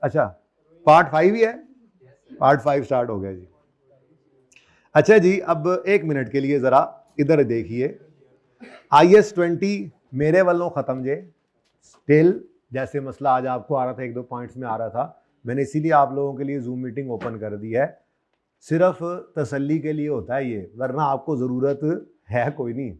अच्छा पार्ट 5 ही है, part 5 start हो गया जी। अच्छा जी, अब 1 मिनट के लिए जरा इधर देखिए। IS-20 मेरे वालों खत्म जे स्टिल, जैसे मसला आज आपको आ रहा था, 1-2 पॉइंट्स में आ रहा था, मैंने इसीलिए आप लोगों के लिए जूम मीटिंग ओपन कर दी है। सिर्फ तसल्ली के लिए होता है ये, वरना आपको ज़रूरत है कोई नहीं,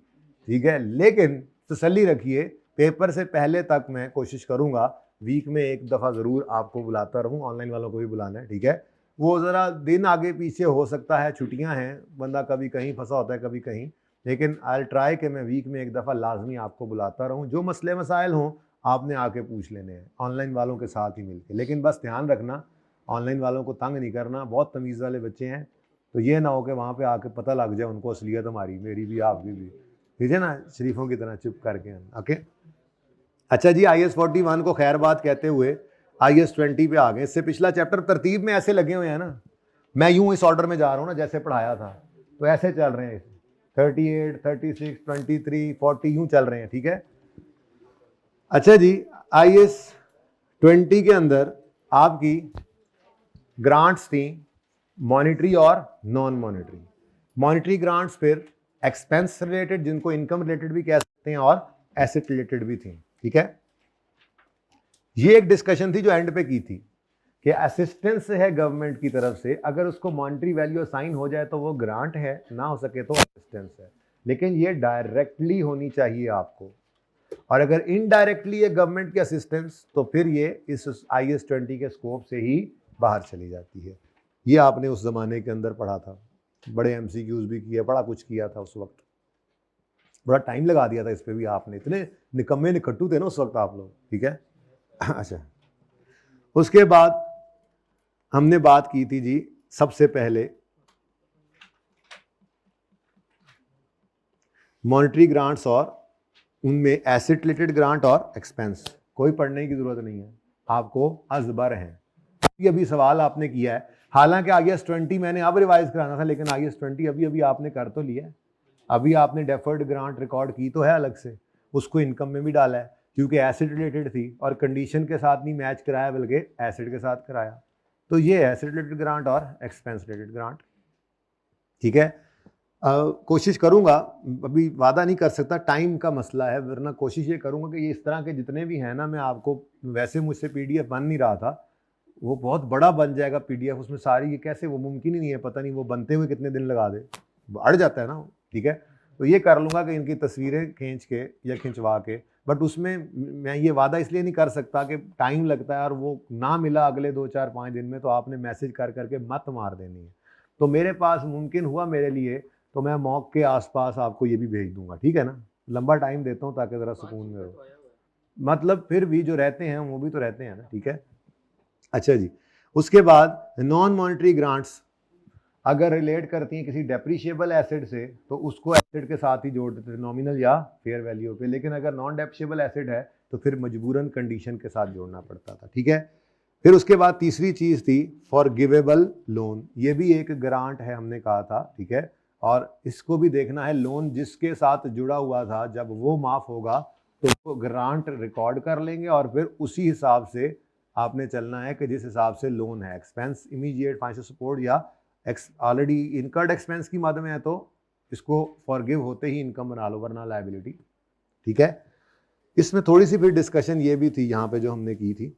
ठीक है। लेकिन तसल्ली रखिए, पेपर से पहले तक मैं कोशिश करूंगा वीक में 1 दफ़ा ज़रूर आपको बुलाता रहूं, ऑनलाइन वालों को भी बुलाना है, ठीक है। वो ज़रा दिन आगे पीछे हो सकता है, छुट्टियां हैं, बंदा कभी कहीं फंसा होता है कभी कहीं, लेकिन आई ट्राई कि मैं वीक में 1 दफ़ा लाजमी आपको बुलाता रहूं। जो मसले मसाइल हों आपने आके पूछ लेने हैं ऑनलाइन वालों के साथ ही मिलके, लेकिन बस ध्यान रखना ऑनलाइन वालों को तंग नहीं करना, बहुत तमीज़ वाले बच्चे हैं, तो ये ना हो कि वहाँ पे आके पता लग जाए उनको असलियत हमारी, मेरी भी आपकी भी, ठीक है ना, शरीफों की तरह चुप करके। ओके अच्छा जी, IS-41 को खैर बात कहते हुए IS-20 पे आ गए। इससे पिछला चैप्टर तरतीब में ऐसे लगे हुए हैं ना, मैं यूं इस ऑर्डर में जा रहा हूँ ना जैसे पढ़ाया था, तो ऐसे चल रहे हैं, 38, 36, 23, 40 यूं चल रहे हैं, ठीक है। अच्छा जी, IS-20 के अंदर आपकी ग्रांट्स थी मॉनिटरी और नॉन मॉनिटरी। मॉनिटरी ग्रांट्स फिर एक्सपेंस रिलेटेड, जिनको इनकम रिलेटेड भी कह सकते हैं, और एसेट रिलेटेड भी थी, ठीक है। ये एक डिस्कशन थी जो एंड पे की थी कि असिस्टेंस है गवर्नमेंट की तरफ से, अगर उसको मॉनिटरी वैल्यू असाइन हो जाए तो वो ग्रांट है, ना हो सके तो असिस्टेंस है, लेकिन ये डायरेक्टली होनी चाहिए आपको। और अगर इनडायरेक्टली ये गवर्नमेंट की असिस्टेंस, तो फिर ये इस IS-20 के स्कोप से ही बाहर चली जाती है। ये आपने उस जमाने के अंदर पढ़ा था, बड़े MCQs भी किए, बड़ा कुछ किया था उस वक्त, बड़ा टाइम लगा दिया था इस पे भी आपने, इतने निकम्मे निकट्टू थे ना उस वक्त आप लोग, ठीक है। अच्छा, उसके बाद हमने बात की थी जी सबसे पहले मॉनेटरी ग्रांट्स और उनमें एसेट रिलेटेड ग्रांट और एक्सपेंस। कोई पढ़ने की जरूरत नहीं है, आपको अजबर है। अभी सवाल आपने किया है, हालांकि IS-20 मैंने अब रिवाइज कराना था, लेकिन IS-20 अभी आपने कर तो लिया है। अभी आपने डेफर्ड ग्रांट रिकॉर्ड की तो है अलग से, उसको इनकम में भी डाला है, क्योंकि एसिड रिलेटेड थी और कंडीशन के साथ नहीं मैच कराया बल्कि एसिड के साथ कराया। तो ये एसिड रिलेटेड ग्रांट और एक्सपेंस रिलेटेड ग्रांट, ठीक है। कोशिश करूंगा, अभी वादा नहीं कर सकता, टाइम का मसला है, वरना कोशिश ये करूंगा कि ये इस तरह के जितने भी हैं ना, मैं आपको, वैसे मुझसे PDF बन नहीं रहा था, वो बहुत बड़ा बन जाएगा PDF, उसमें सारी, ये कैसे, वो मुमकिन ही नहीं है, पता नहीं वो बनते हुए कितने दिन लगा दे, अड़ जाता है ना, ठीक है। तो ये कर लूँगा कि इनकी तस्वीरें खींच के या खिंचवा के, बट उसमें मैं ये वादा इसलिए नहीं कर सकता कि टाइम लगता है और वो ना मिला अगले 2-4-5 दिन में, तो आपने मैसेज कर करके मत मार देनी है। तो मेरे पास मुमकिन हुआ मेरे लिए, तो मैं मॉक के आसपास आपको ये भी भेज दूंगा, ठीक है ना, लंबा टाइम देता हूँ ताकि ज़रा सुकून में रहो, मतलब फिर भी जो रहते हैं वो भी तो रहते हैं ना, ठीक है। अच्छा जी, उसके बाद नॉन मॉनिटरी ग्रांट्स अगर रिलेट करती हैं किसी डेप्रिशिएबल एसेट से, तो उसको एसेट के साथ ही जोड़ देते थे, नॉमिनल या फेयर वैल्यू पे, लेकिन अगर नॉन डेप्रिशिएबल एसेट है तो फिर मजबूरन कंडीशन के साथ जोड़ना पड़ता था, ठीक है। फिर उसके बाद तीसरी चीज थी फॉरगिवेबल लोन, ये भी एक ग्रांट है हमने कहा था, ठीक है। और इसको भी देखना है, लोन जिसके साथ जुड़ा हुआ था जब वो माफ होगा तो वो ग्रांट रिकॉर्ड कर लेंगे, और फिर उसी हिसाब से आपने चलना है कि जिस हिसाब से लोन है, एक्सपेंस इमीडिएट फाइनेंशियल सपोर्ट या ऑलरेडी इनकर्ड एक्सपेंस की मद में है, तो इसको फॉरगिव होते ही इनकम बना लो, वरना लायबिलिटी, ठीक है। इसमें थोड़ी सी फिर डिस्कशन ये भी थी यहाँ पे जो हमने की थी,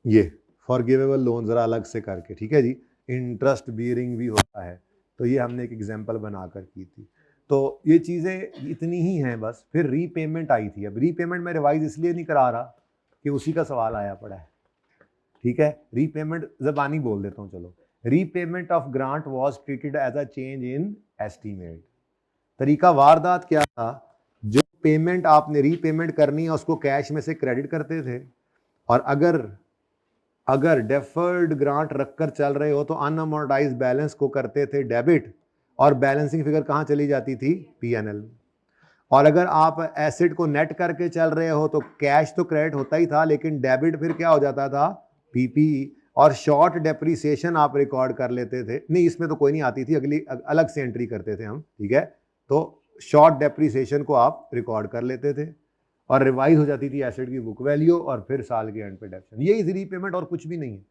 ये फॉरगिवेबल लोन जरा अलग से करके, ठीक है जी, इंटरेस्ट बियरिंग भी होता है, तो ये हमने एक एग्जांपल बनाकर की थी। तो ये चीज़ें इतनी ही हैं बस। फिर रीपेमेंट आई थी, अब रीपेमेंट मैं रिवाइज इसलिए नहीं करा रहा कि उसी का सवाल आया पड़ा है, ठीक है। रीपेमेंट जबानी बोल देता हूँ, चलो। Repayment of grant was treated as a change in estimate. तरीका वारदात क्या था, जो पेमेंट आपने रीपेमेंट करनी है उसको कैश में से क्रेडिट करते थे, और अगर डेफर्ड ग्रांट रखकर चल रहे हो तो अनअमोर्टाइज बैलेंस को करते थे डेबिट, और बैलेंसिंग फिगर कहाँ चली जाती थी, PNL। और अगर आप एसेट को नेट करके चल रहे हो तो कैश तो क्रेडिट होता ही था, लेकिन डेबिट फिर क्या हो जाता था, PPE। और शॉर्ट डेप्रिसिएशन आप रिकॉर्ड कर लेते थे, नहीं इसमें तो कोई नहीं आती थी, अगली अलग से एंट्री करते थे हम, ठीक है। तो शॉर्ट डेप्रिसिएशन को आप रिकॉर्ड कर लेते थे, और रिवाइज हो जाती थी एसेट की बुक वैल्यू और फिर साल के एंड पे डेप्शन। यही रीपेमेंट और कुछ भी नहीं है।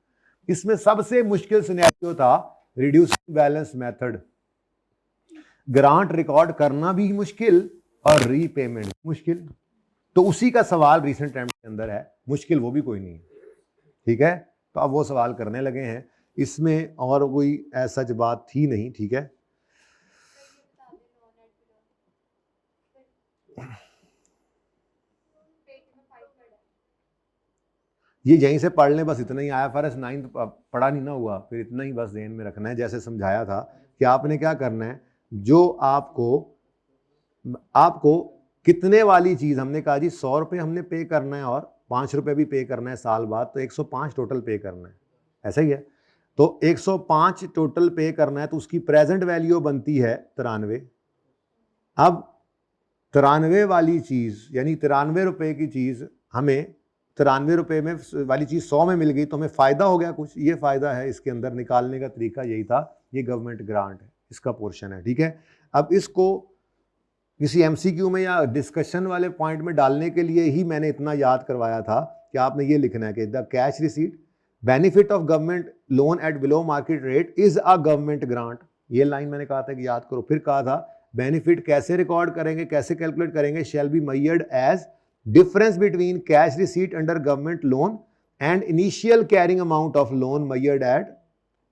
इसमें सबसे मुश्किल सिनेरियो था reducing balance method. Grant record करना भी मुश्किल और रीपेमेंट मुश्किल। तो उसी का सवाल रीसेंट टाइम के अंदर है, मुश्किल वो भी कोई नहीं है। ठीक है, तो अब वो सवाल करने लगे हैं, इसमें और कोई ऐसा बात थी नहीं। ठीक है, ये यहीं से पढ़ लें, बस इतना ही। IFRS 9 पढ़ा नहीं ना हुआ, फिर इतना ही बस ध्यान में रखना है। जैसे समझाया था कि आपने क्या करना है, जो आपको कितने वाली चीज हमने कहा जी 100 रुपये हमने पे करना है और 5 रुपये भी पे करना है साल बाद, तो 105 टोटल पे करना है, ऐसा ही है। तो 105 टोटल पे करना है, तो उसकी प्रेजेंट वैल्यू बनती है 93। अब 93 वाली चीज यानी 93 रुपए की चीज हमें 93 रुपए में वाली चीज 100 में मिल गई, तो हमें फायदा हो गया कुछ। ये फायदा है इसके अंदर, निकालने का तरीका यही था। ये गवर्नमेंट ग्रांट है, इसका पोर्शन है। ठीक है, अब इसको किसी MCQ में या डिस्कशन वाले पॉइंट में डालने के लिए ही मैंने इतना याद करवाया था कि आपने ये लिखना है कि the cash receipt benefit of government loan eight below market rate is a government grant. ये लाइन मैंने कहा था कि याद करो। फिर कहा था बेनिफिट कैसे रिकॉर्ड करेंगे, कैसे कैलकुलेट करेंगे, shall be measured age difference between cash receipt under government loan and initial carrying amount of loan measured eight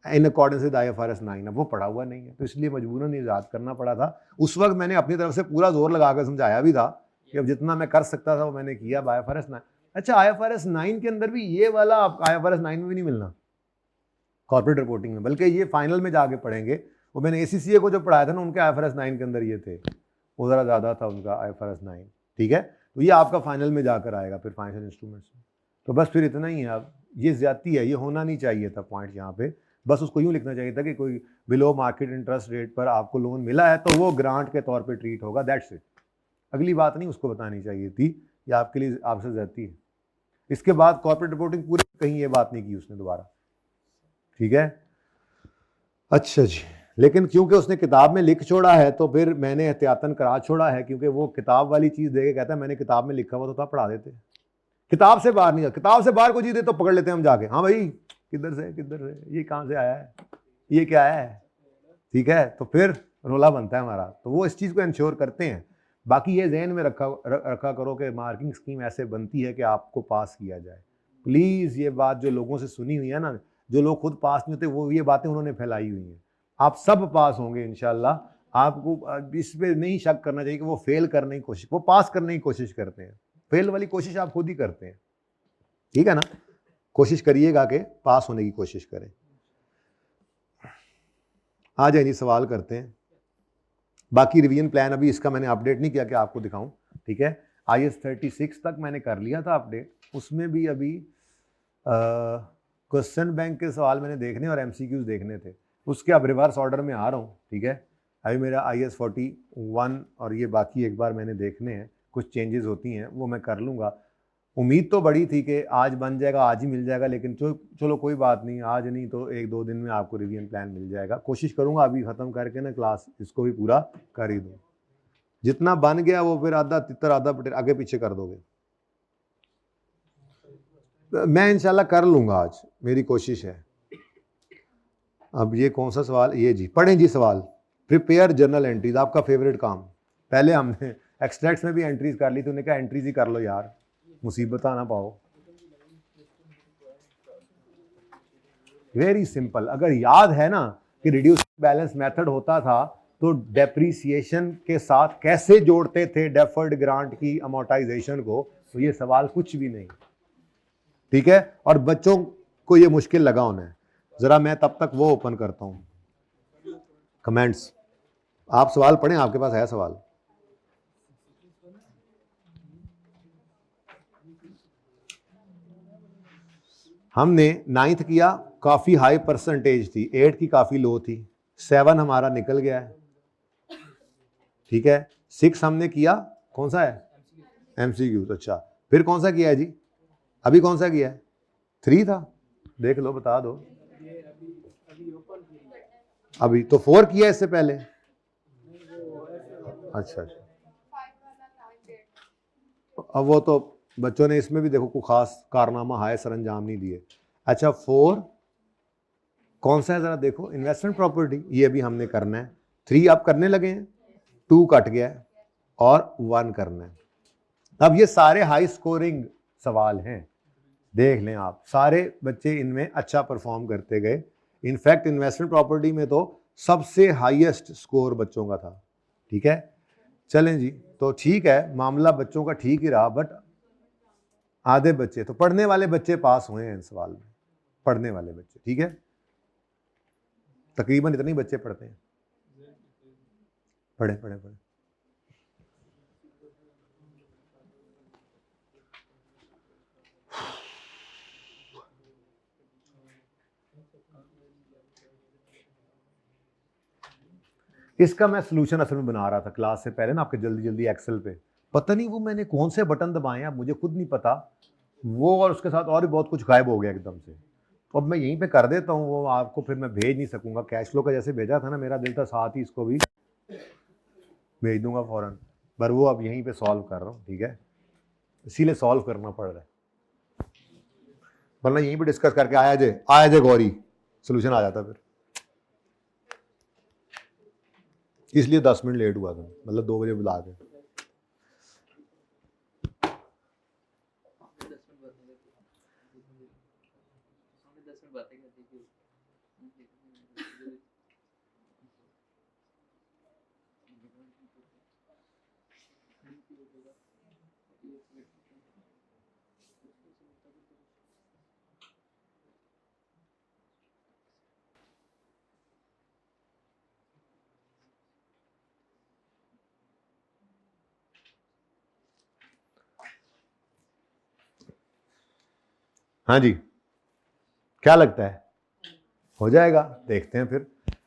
in accordance with IFRS 9। अब वो पढ़ा हुआ नहीं है, तो इसलिए मजबूरन याद करना पड़ा था। उस वक्त मैंने अपनी तरफ से पूरा जोर लगाकर समझाया भी था कि अब जितना मैं कर सकता था वो मैंने किया। IFRS 9, अच्छा IFRS 9 के अंदर भी ये वाला आपको IFRS 9 में भी नहीं मिलना कॉर्पोरेट रिपोर्टिंग में, बल्कि ये फाइनल में जाके पढ़ेंगे। वो मैंने ACCA को जो पढ़ाया था ना, उनके IFRS 9 के अंदर ये थे, वो ज़रा ज़्यादा था उनका IFRS 9। ठीक है, तो ये आपका फाइनल में जाकर आएगा फिर फाइनेंशियल इंस्ट्रूमेंट्स में। तो बस फिर इतना ही है। अब ये ज्यादती है, ये होना नहीं चाहिए था पॉइंट यहाँ पे। बस उसको यूँ लिखना चाहिए था कि कोई बिलो मार्केट इंटरेस्ट रेट पर आपको लोन मिला है तो वो ग्रांट के तौर पे ट्रीट होगा, दैट्स इट। अगली बात नहीं उसको बतानी चाहिए थी, ये आपके लिए आपसे ज्यादती है। इसके बाद कॉर्पोरेट रिपोर्टिंग पूरी कहीं ये बात नहीं की उसने दोबारा। ठीक है, अच्छा जी। लेकिन क्योंकि उसने किताब में लिख छोड़ा है तो फिर मैंने एहतियातन करा छोड़ा है, क्योंकि वो किताब वाली चीज़ दे के कहता है मैंने किताब में लिखा हुआ तो था, पढ़ा देते। किताब से बाहर नहीं, किताब से बाहर कोई चीज़ दे तो पकड़ लेते हैं हम जाके, हाँ भाई किधर से ये कहाँ से आया है, ये क्या है। ठीक है, तो फिर रोला बनता है हमारा। तो वो इस चीज़ को इंश्योर करते हैं। बाकी ये जहन में रखा करो कि मार्किंग स्कीम ऐसे बनती है कि आपको पास किया जाए। प्लीज़ ये बात जो लोगों से सुनी हुई है ना, जो लोग खुद पास नहीं होते, वो ये बातें उन्होंने फैलाई हुई हैं। आप सब पास होंगे इंशाल्लाह। आपको इस पर नहीं शक करना चाहिए कि वो फेल करने की कोशिश, वो पास करने की कोशिश करते हैं। फेल वाली कोशिश आप खुद ही करते हैं। ठीक है ना, कोशिश करिएगा कि पास होने की कोशिश करें। आ जाए जी, सवाल करते हैं। बाकी रिवीजन प्लान अभी इसका मैंने अपडेट नहीं किया कि आपको दिखाऊं। ठीक है, IAS 36 तक मैंने कर लिया था अपडेट, उसमें भी अभी क्वेश्चन बैंक के सवाल मैंने देखने और MCQs देखने थे, उसके अब रिवर्स ऑर्डर में आ रहा हूँ। ठीक है, अभी मेरा IAS 41 और ये बाकी एक बार मैंने देखने हैं, कुछ चेंजेस होती हैं वो मैं कर लूँगा। उम्मीद तो बड़ी थी कि आज बन जाएगा, आज ही मिल जाएगा, लेकिन चलो कोई बात नहीं, आज नहीं तो 1-2 दिन में आपको रिवीजन प्लान मिल जाएगा। कोशिश करूंगा अभी ख़त्म करके ना क्लास इसको भी पूरा कर ही दूँ। जितना बन गया वो फिर आधा तितर आधा पटेर आगे पीछे कर दोगे। मैं इंशाल्लाह कर लूँगा, आज मेरी कोशिश है। अब ये कौन सा सवाल, ये जी पढ़ें जी सवाल। प्रिपेयर जर्नल एंट्रीज, आपका फेवरेट काम। पहले हमने एक्सट्रैक्ट्स में भी एंट्रीज कर ली, तो उन्हें कहा एंट्रीज ही कर लो यार, मुसीबत ना पाओ। वेरी सिंपल, अगर याद है ना कि रिड्यूसिंग बैलेंस मेथड होता था तो डेप्रीसिएशन के साथ कैसे जोड़ते थे डेफर्ड ग्रांट की अमोर्टाइजेशन को, तो ये सवाल कुछ भी नहीं। ठीक है, और बच्चों को ये मुश्किल लगा उन्हें। जरा मैं तब तक वो ओपन करता हूं कमेंट्स। आप सवाल पढ़ें, आपके पास है सवाल। हमने 9th किया, काफी हाई परसेंटेज थी, 8 की काफी लो थी, 7 हमारा निकल गया है। ठीक है, 6 हमने किया, कौन सा है MCQ। अच्छा, फिर कौन सा किया है जी, अभी कौन सा किया है, 3 था, देख लो बता दो। अभी तो 4 किया इससे पहले। अच्छा, अब वो तो बच्चों ने इसमें भी देखो कोई खास कारनामा हाय सरंजाम नहीं दिए। अच्छा 4 कौन सा है ज़रा देखो, इन्वेस्टमेंट प्रॉपर्टी, ये भी हमने करना है। 3 आप करने लगे हैं, 2 कट गया है और 1 करना है। अब ये सारे हाई स्कोरिंग सवाल हैं, देख लें आप, सारे बच्चे इनमें अच्छा परफॉर्म करते गए। इनफैक्ट इन्वेस्टमेंट प्रॉपर्टी में तो सबसे हाईएस्ट स्कोर बच्चों का था। ठीक है, चलें जी, तो ठीक है, मामला बच्चों का ठीक ही रहा, बट आधे बच्चे तो पढ़ने वाले बच्चे पास हुए हैं इन सवाल में, पढ़ने वाले बच्चे। ठीक है, तकरीबन इतने ही बच्चे पढ़ते हैं। पढ़े पढ़े पढ़े। इसका मैं सोल्यूशन असल में बना रहा था क्लास से पहले ना, आपके जल्दी जल्दी एक्सेल पे, पता नहीं वो मैंने कौन से बटन दबाए हैं, मुझे खुद नहीं पता वो, और उसके साथ और भी बहुत कुछ गायब हो गया एकदम से। तो अब मैं यहीं पे कर देता हूँ, वो आपको फिर मैं भेज नहीं सकूंगा। कैश फ्लो का जैसे भेजा था ना, मेरा दिल था साथ ही इसको भी भेज दूंगा फौरन, पर वो अब यहीं पे सॉल्व कर रहा हूँ। ठीक है, इसीलिए सॉल्व करना पड़ रहा है, वरना यहीं पे डिस्कस करके आया जे गौरी, सोल्यूशन आ जाता फिर। इसलिए 10 मिनट लेट हुआ था, मतलब 2 बजे बुला के। हाँ जी, क्या लगता है हो जाएगा? देखते हैं फिर।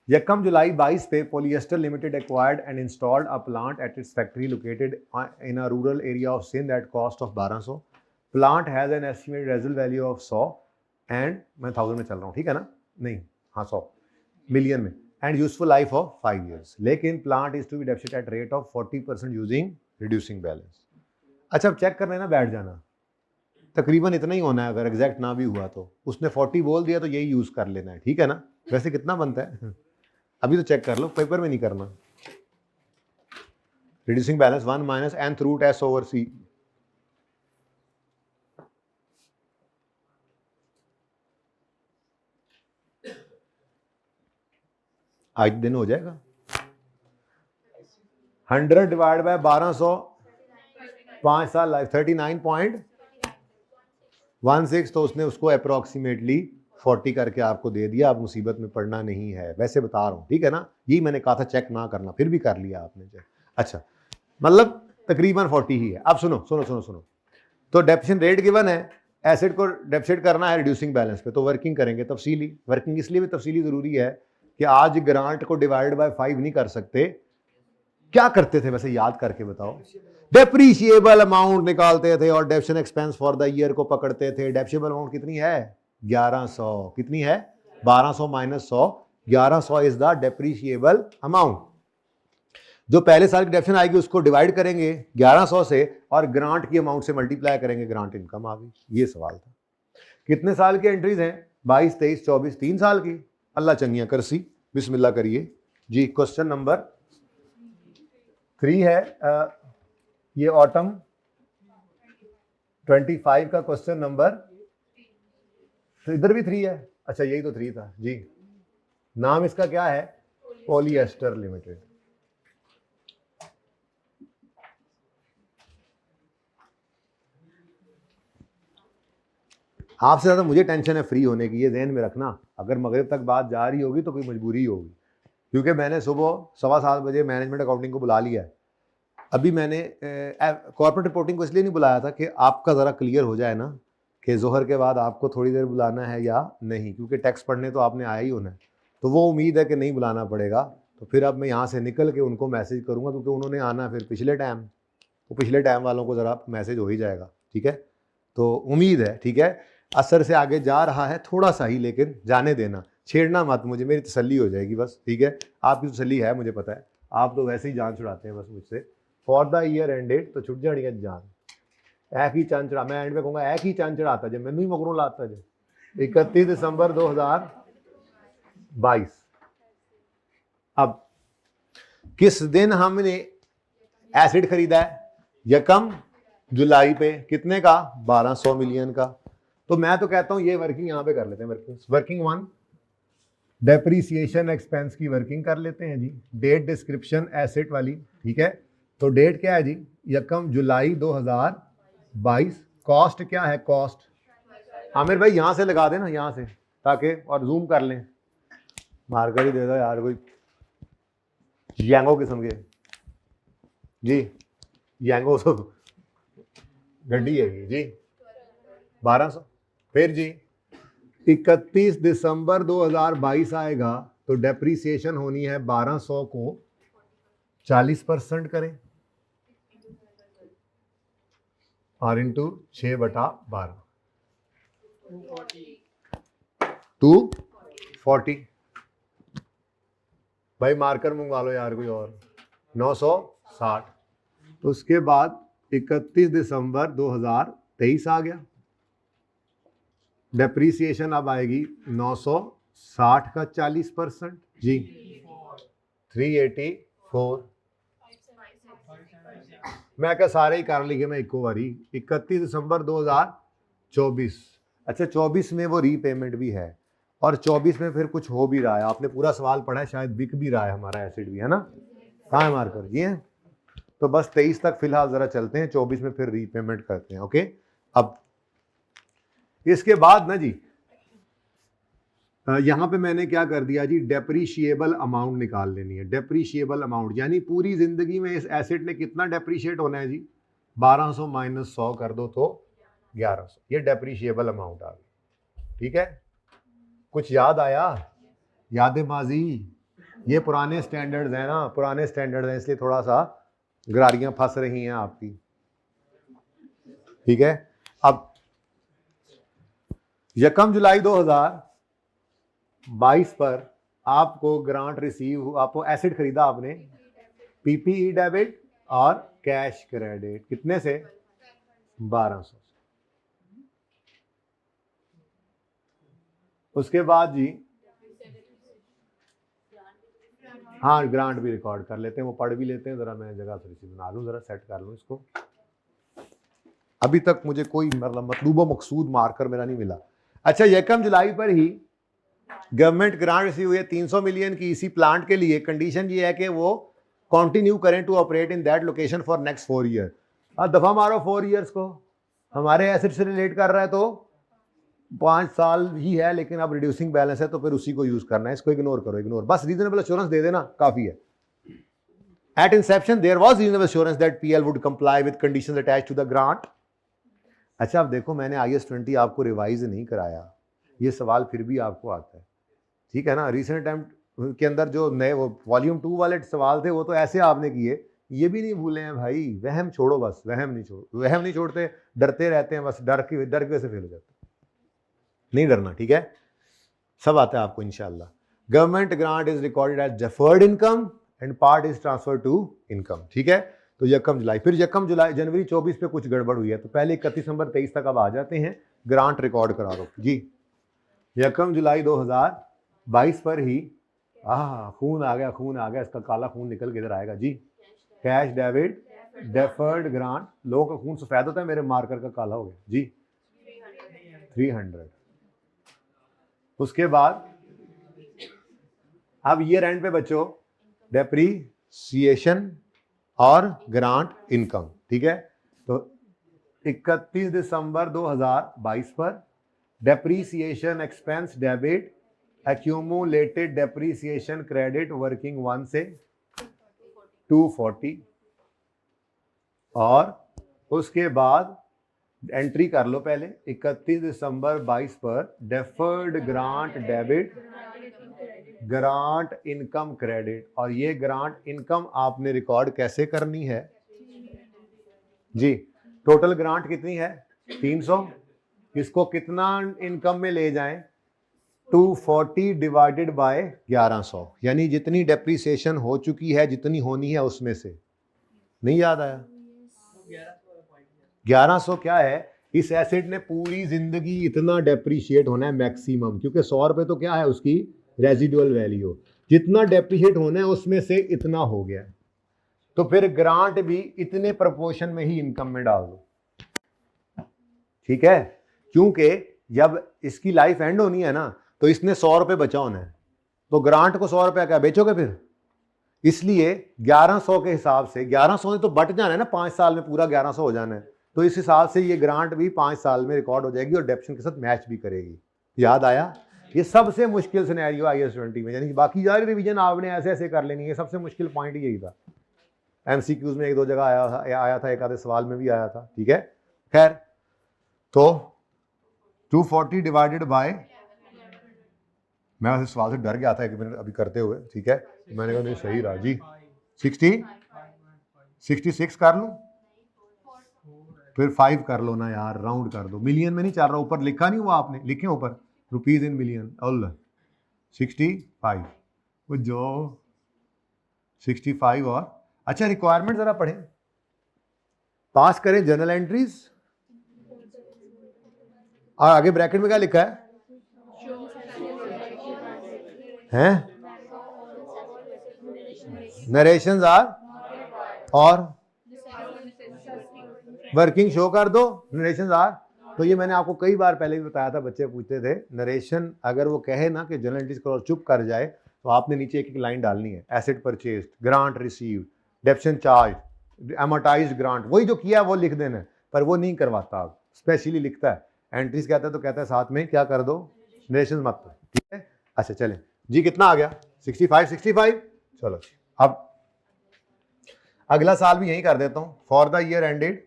यकम जुलाई 22 पे polyester limited acquired and installed a plant at its factory located in a rural area of Sindh at cost of 1200। Plant has an estimated resale value of 100 and, मैं 1000 में चल रहा हूँ, ठीक है ना? नहीं, हाँ 100 मिलियन में, and useful life of 5 years। लेकिन plant is to be depreciated at rate of 40% using reducing balance. अच्छा, अब चेक कर लेना, बैठ जाना, तकरीबन इतना ही होना है, अगर एग्जैक्ट ना भी हुआ तो। उसने 40 बोल दिया तो यही यूज कर लेना है, ठीक है ना? वैसे कितना बनता है अभी तो चेक कर लो, पेपर में नहीं करना। Reducing balance 1 minus nth root s over c। आज दिन हो जाएगा। 100 डिवाइड बाय 1200, 5 साल लाइफ 39.16, तो उसने उसको अप्रोक्सीमेटली 40 करके आपको दे दिया। आप मुसीबत में पड़ना नहीं है, वैसे बता रहा हूँ, ठीक है ना? यही मैंने कहा था चेक ना करना, फिर भी कर लिया आपने चेक। अच्छा, मतलब तकरीबन 40 ही है। अब सुनो सुनो सुनो सुनो, तो डेप्सिशन रेट गिवन है, एसेट को डेप्सिट करना है रिड्यूसिंग बैलेंस पे, तो वर्किंग करेंगे तफसीली। वर्किंग इसलिए भी तफसीली जरूरी है कि आज ग्रांट को डिवाइड बाय 5 नहीं कर सकते। क्या करते थे वैसे, याद करके बताओ? डेप्रीशिएबल अमाउंट निकालते थे और डेप्शन एक्सपेंस फॉर द ईयर को पकड़ते थे। डेप्शिएबल अमाउंट कितनी है? 1100। कितनी है? 1200 minus 100, 1100 is the depreciable amount. जो पहले साल की डेप्शन आएगी उसको डिवाइड करेंगे 1100 से और ग्रांट की अमाउंट से मल्टीप्लाई करेंगे, ग्रांट इनकम आ गई। ये सवाल था। कितने साल की एंट्रीज हैं? 22, 23, 24, 3 साल की। अल्लाह चंगियां करसी, बिस्मिल्लाह करिए जी। क्वेश्चन नंबर 3 है, ये ऑटम 25 का क्वेश्चन नंबर, तो इधर भी 3 है। अच्छा, यही तो 3 था जी। नाम इसका क्या है? Polyester limited. आपसे ज़्यादा मुझे टेंशन है फ्री होने की, ये ध्यान में रखना। अगर मगरिब तक बात जा रही होगी तो कोई मजबूरी होगी, क्योंकि मैंने सुबह 7:15 बजे मैनेजमेंट अकाउंटिंग को बुला लिया है। अभी मैंने कॉर्पोरेट रिपोर्टिंग को इसलिए नहीं बुलाया था कि आपका ज़रा क्लियर हो जाए ना कि जोहर के बाद आपको थोड़ी देर बुलाना है या नहीं, क्योंकि टैक्स पढ़ने तो आपने आया ही होना है। तो वो उम्मीद है कि नहीं बुलाना पड़ेगा। तो फिर अब मैं यहाँ से निकल के उनको मैसेज करूँगा, क्योंकि उन्होंने आना फिर पिछले टाइम, तो पिछले टाइम वालों को ज़रा मैसेज हो ही जाएगा, ठीक है? तो उम्मीद है, ठीक है? असर से आगे जा रहा है थोड़ा सा ही, लेकिन जाने देना, छेड़ना मत मुझे, मेरी तसल्ली हो जाएगी बस, ठीक है? आपकी तसल्ली है, मुझे पता है, आप तो वैसे ही जान छुड़ाते हैं बस मुझसे। फॉर द ईयर एंडेड तो छुट जानी है जान। एक ही चंद चढ़ा, मैं एंड में कहूँगा एक ही चंद चढ़ाता जे, मैनू ही मगरों लाता जे। 31 दिसंबर 2022। अब किस दिन हमने एसिड खरीदा है? यकम जुलाई पे, कितने का? 1200 मिलियन का। तो मैं तो कहता हूं ये वर्किंग यहां पे कर लेते हैं। वर्किंग 1 डेप्रीसिएशन एक्सपेंस की वर्किंग कर लेते हैं जी। डेट डिस्क्रिप्शन एसेट वाली, ठीक है। तो डेट क्या है जी? यकम जुलाई 2022। कॉस्ट क्या है? कॉस्ट आमिर भाई यहां से लगा देना, यहां से, ताकि और जूम कर लें। मार्कर ही दे दो यार कोई यांगो किस्म के जी। यांगो सब गड्डी है जी। 1200। फिर जी 31 दिसंबर 2022 आएगा तो डेप्रीसिएशन होनी है 1200 को 40% करें और इंटू 6/12 240। भाई मार्कर मंगवा लो यार कोई और। 960। तो उसके बाद 31 दिसंबर 2023 आ गया। डेप्रीसिएशन अब आएगी 960 का 40% जी 384। मैं क्या सारे ही कर लिए मैं इको बारी। 31 दिसंबर 2024। अच्छा 24 में वो रीपेमेंट भी है और 24 में फिर कुछ हो भी रहा है। आपने पूरा सवाल पढ़ा है, शायद बिक भी रहा है हमारा एसिड भी, है ना? कहाँ है मार्कर? ये है। तो बस 23 तक फिलहाल जरा चलते हैं, 24 में फिर रीपेमेंट करते हैं। ओके। अब इसके बाद ना जी यहां पे मैंने क्या कर दिया जी, डेप्रीशिएबल अमाउंट निकाल लेनी है। डेप्रीशिएबल अमाउंट यानी पूरी जिंदगी में इस एसेट ने कितना डेप्रीशिएट होना है जी? 1200 माइनस 100 कर दो तो 1100। ये डेप्रीशिएबल अमाउंट आ गई। ठीक है, कुछ याद आया? याद माजी? ये पुराने स्टैंडर्ड्स हैं ना, पुराने स्टैंडर्ड्स हैं, इसलिए थोड़ा सा गरारियां फंस रही हैं आपकी। ठीक है। अब यकम जुलाई 2022 पर आपको ग्रांट रिसीव, आपको एसिड खरीदा आपने, पीपीई डेबिट और कैश क्रेडिट, कितने से? 1200। उसके बाद जी हाँ ग्रांट भी रिकॉर्ड कर लेते हैं, वो पढ़ भी लेते हैं। जरा मैं जगह थोड़ी सी बना लूँ, जरा सेट कर लूँ इसको। अभी तक मुझे कोई मतलब मतलूबो मकसूद मार्कर मेरा नहीं मिला। अच्छा, यकम जुलाई पर ही गवर्नमेंट ग्रांट रिसीव हुई है 300 मिलियन की इसी प्लांट के लिए। कंडीशन ये है कि वो कंटिन्यू करें to operate in that location for next 4 year. अब दफा मारो 4 ईयर्स को, हमारे एसेट से रिलेट कर रहा है तो 5 साल ही है, लेकिन अब रिड्यूसिंग बैलेंस है तो फिर उसी को यूज करना है। इसको इग्नोर करो, इग्नोर, बस रीजनेबल एश्योरेंस दे देना काफी है। At inception there was reasonable assurance that PL would comply with conditions attached to the grant. अच्छा अब देखो, मैंने IS-20 आपको रिवाइज नहीं कराया, ये सवाल फिर भी आपको आता है, ठीक है ना? रिसेंट टाइम के अंदर जो नए वो वॉल्यूम 2 वाले सवाल थे वो तो ऐसे आपने किए, ये भी नहीं भूले हैं भाई। वहम छोड़ो, बस वहम नहीं छोड़ते, डरते रहते हैं बस, डर की वजह से फेल हो जाते। नहीं डरना, ठीक है? सब आता है आपको इंशाल्लाह। Government grant is recorded as deferred income and part is transfer to income. ठीक है, तो यकम जुलाई, फिर यकम जुलाई जनवरी 24 पे कुछ गड़बड़ हुई है, तो पहले 31 दिसंबर 23 तक अब आ जाते हैं। ग्रांट रिकॉर्ड करा दो जी। यकम जुलाई 2022 पर ही खून आ गया, खून आ गया, इसका काला खून निकल के इधर आएगा जी। कैश डेबिट डेफर्ड ग्रांट, लोगों का खून सफेद होता है, मेरे मार्कर का काला हो गया जी। 300। उसके बाद अब ईयर एंड पे बच्चों डेप्रीसिएशन और ग्रांट इनकम। ठीक है, तो 31 दिसंबर 2022 पर depreciation expense debit accumulated depreciation credit working 1 से 240 और उसके बाद एंट्री कर लो पहले 31 दिसंबर 22 पर deferred grant debit grant income credit. और ये ग्रांट इनकम आपने रिकॉर्ड कैसे करनी है जी? टोटल ग्रांट कितनी है? 300। इसको कितना इनकम में ले जाएं? 240 डिवाइडेड बाय 1100, यानी जितनी डेप्रीसिएशन हो चुकी है, जितनी होनी है उसमें से। नहीं याद आया? 1100 क्या है, इस एसेट ने पूरी जिंदगी इतना डेप्रीशिएट होना है मैक्सिमम, क्योंकि 100 रुपये तो क्या है उसकी रेजिडुअल वैल्यू, जितना डेप्रीशिएट होना है उसमें से इतना हो गया, तो फिर ग्रांट भी इतने प्रपोर्शन में ही इनकम में डाल दो, ठीक है, क्योंकि जब इसकी लाइफ एंड होनी है ना तो इसने 100 रुपये बचा होना है, तो ग्रांट को 100 रुपया क्या बेचोगे फिर, इसलिए 1100 के हिसाब से 1100 ने तो बट जाना है ना, 5 साल में पूरा 1100 हो जाना है, तो इस हिसाब से ये ग्रांट भी 5 साल में रिकॉर्ड हो जाएगी और डेप्शन के साथ मैच भी करेगी। याद आया, ये सबसे मुश्किल सिनेरियो IAS 20 में, यानी बाकी सारी रिवीजन आपने ऐसे ऐसे कर लेनी है, सबसे मुश्किल पॉइंट यही था। MCQs में 1-2 जगह आया था, एक आधे सवाल में भी आया था, ठीक है। खैर, तो 240 डिवाइडेड बाय, मैं वैसे सवाल से डर गया था 1 मिनट अभी करते हुए, ठीक है, मैंने कहा नहीं सही रहा जी, 66 कर लूं, फिर 5 कर लो ना यार, राउंड कर दो, मिलियन में नहीं चल रहा, ऊपर लिखा नहीं हुआ आपने, लिखे ऊपर रुपीज इन मिलियन, अल्लाह 65, वो जो 65 और अच्छा रिक्वायरमेंट जरा पढ़ें, पास करें जर्नल एंट्रीज, और आगे ब्रैकेट में क्या लिखा है, हैं नरेशंस आर, और वर्किंग शो कर दो, नरेशंस आर, तो ये मैंने आपको कई बार पहले भी बताया था, बच्चे पूछते थे, नरेशन अगर वो कहे ना कि जर्नल एंट्रीज करो चुप कर जाए, तो आपने नीचे एक एक लाइन डालनी है, asset purchase, grant received, depreciation charge, amortized grant, वही जो किया वो लिख देना, पर वो नहीं करवाता, आप स्पेशली लिखता है, एंट्रीज कहता है तो कहता है साथ में क्या कर दो, नरेशन मत, ठीक है। अच्छा चलें जी, कितना आ गया 65, चलो अब अगला साल भी यही कर देता हूं, for the year ended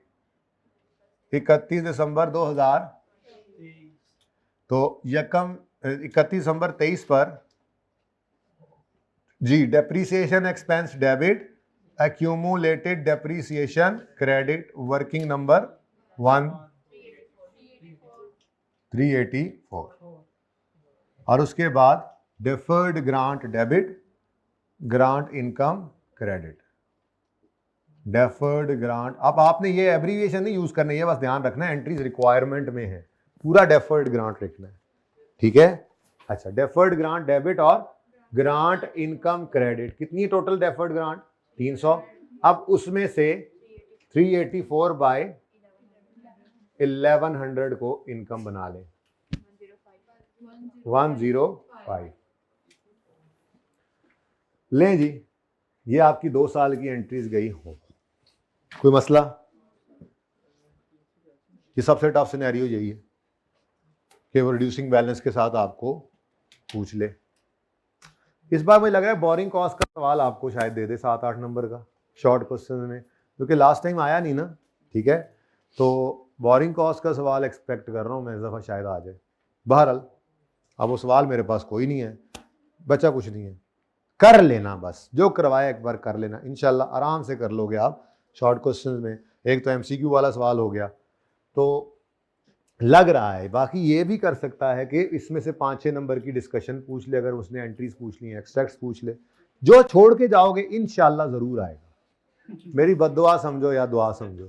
31 December 2000, तो 31 दिसंबर 23 पर जी depreciation expense debit, accumulated depreciation credit, working number 1384, और उसके बाद deferred grant debit, grant income credit, deferred grant, अब आपने ये एब्रीविएशन नहीं यूज करना है, ये बस ध्यान रखना है, एंट्रीज रिक्वायरमेंट में है, पूरा डेफर्ड ग्रांट लिखना है, ठीक है। अच्छा, डेफर्ड ग्रांट डेबिट और ग्रांट इनकम क्रेडिट, कितनी टोटल डेफर्ड ग्रांट 300, अब उसमें से 384 बाय 1100 को इनकम बना लें, 105 लें जी, ये आपकी 2 साल की एंट्रीज गई हो, कोई मसला, ये सबसे टफ सिनेरियो यही है कि वो रिड्यूसिंग बैलेंस के साथ आपको पूछ ले। इस बार मुझे लग रहा है बोरिंग कॉस्ट का सवाल आपको शायद दे दे 7-8 नंबर का शॉर्ट क्वेश्चन में, क्योंकि लास्ट टाइम आया नहीं ना, ठीक है, तो बोरिंग कॉस्ट का सवाल एक्सपेक्ट कर रहा हूँ मैं, इस दफ़ा शायद आ जाए। बहरहाल अब वो सवाल मेरे पास कोई नहीं है, बचा कुछ नहीं है, कर लेना, बस जो करवाया एक बार कर लेना, इंशाल्लाह आराम से कर लोगे आप शॉर्ट क्वेश्चन में। एक तो MCQ वाला सवाल हो गया, तो लग रहा है, बाकी ये भी कर सकता है कि इसमें से 5-6 नंबर की डिस्कशन पूछ ले, अगर उसने एंट्रीज पूछ ली, एक्सट्रैक्ट्स पूछ ले, जो छोड़ के जाओगे इंशाल्लाह जरूर आएगा, मेरी बद्दुआ समझो या दुआ समझो,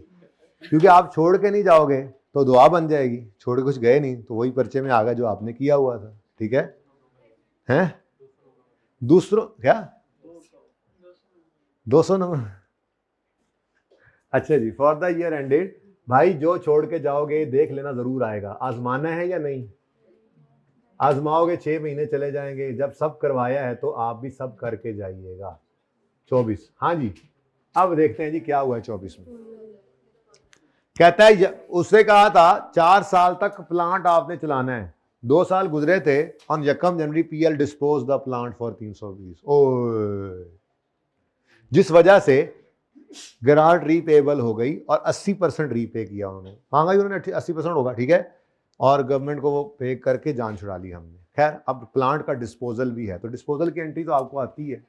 क्योंकि आप छोड़ के नहीं जाओगे तो दुआ बन जाएगी, छोड़ के कुछ गए नहीं तो वही पर्चे में आ गया जो आपने किया हुआ था, ठीक है, हैं दूसरों क्या 200 नंबर, अच्छा जी, फॉर द ईयर एंडेड, भाई जो छोड़ के जाओगे देख लेना जरूर आएगा, आजमाना है या नहीं, आजमाओगे 6 महीने चले जाएंगे, जब सब करवाया है तो आप भी सब करके जाइएगा। 24, हाँ जी, अब देखते हैं जी क्या हुआ है 24 में। कहता है उससे कहा था 4 साल तक प्लांट आपने चलाना है, 2 साल गुजरे थे, on 1 January PL dispose the plant for 320, ओ जिस वजह से ग्रांट रीपेबल हो गई और 80% रीपे किया उन्होंने, मांगा ही उन्होंने 80% होगा, ठीक है, और गवर्नमेंट को वो पे करके जान छुड़ा ली हमने। खैर अब प्लांट का डिस्पोजल भी है, तो डिस्पोजल की एंट्री तो आपको आती है,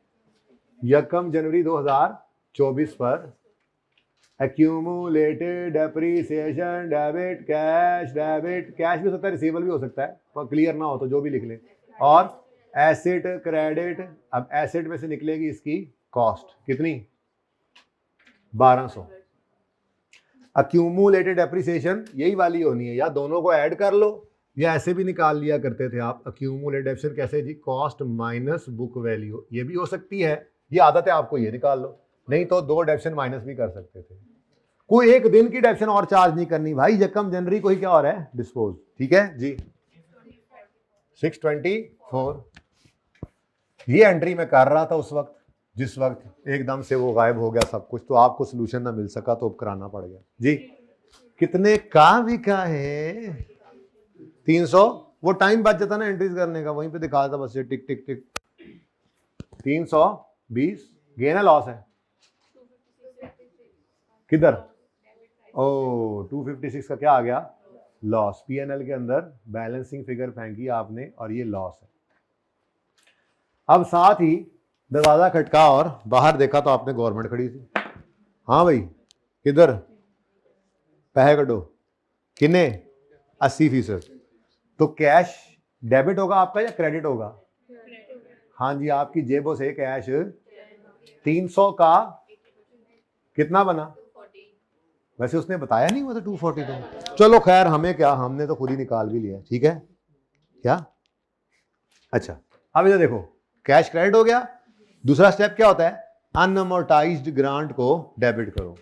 1 जनवरी 2024 पर एक्यूमुलेटेड डेप्रीसिएशन डेबिट, कैश भी हो सकता है, रिसीवेबल भी हो सकता है, पर क्लियर ना हो तो जो भी लिख लें, और एसेट क्रेडिट, अब एसेट में से निकलेगी इसकी कॉस्ट कितनी 1200, अक्यूमुलेटेड एप्रिसिएशन यही वाली होनी है, या दोनों को ऐड कर लो या ऐसे भी निकाल लिया करते थे आप। अक्यूमुलेटेड एप्रिसिएशन कैसे जी, कॉस्ट माइनस बुक वैल्यू, ये भी हो सकती है, ये आदत है आपको, ये निकाल लो। नहीं तो 2 डेप्शन माइनस भी कर सकते थे। कोई एक दिन की डेप्शन और चार्ज नहीं करनी भाई, यकम जनवरी को ही क्या हो रहा है, डिस्पोज। ठीक है जी, 624 ये एंट्री मैं कर रहा था उस वक्त, जिस वक्त एकदम से वो गायब हो गया सब कुछ, तो आपको सोल्यूशन ना मिल सका तो अब कराना पड़ गया जी। कितने का बिका है 300, वो टाइम बच जाता ना एंट्रीज करने का, वहीं पे दिखा था बस ये टिक टिक टिक। 320 गेन है लॉस है किधर, ओ 256 का क्या आ गया, लॉस। पीएनएल के अंदर बैलेंसिंग फिगर फेंकी आपने और ये लॉस है। अब साथ ही दरवाजा खटका और बाहर देखा तो आपने गवर्नमेंट खड़ी थी। हाँ भाई किधर, पैसे कटो, किन्ने 80%। तो कैश डेबिट होगा आपका या क्रेडिट होगा, हाँ जी, आपकी जेबों से कैश 300 का कितना बना, वैसे उसने बताया नहीं वो तो 240 तो चलो खैर हमें क्या, हमने तो खुद ही निकाल भी लिया, ठीक है क्या। अच्छा अब इधर देखो, कैश क्रेडिट हो गया। दूसरा स्टेप क्या होता है, अनअमोर्टाइज्ड ग्रांट को डेबिट करो।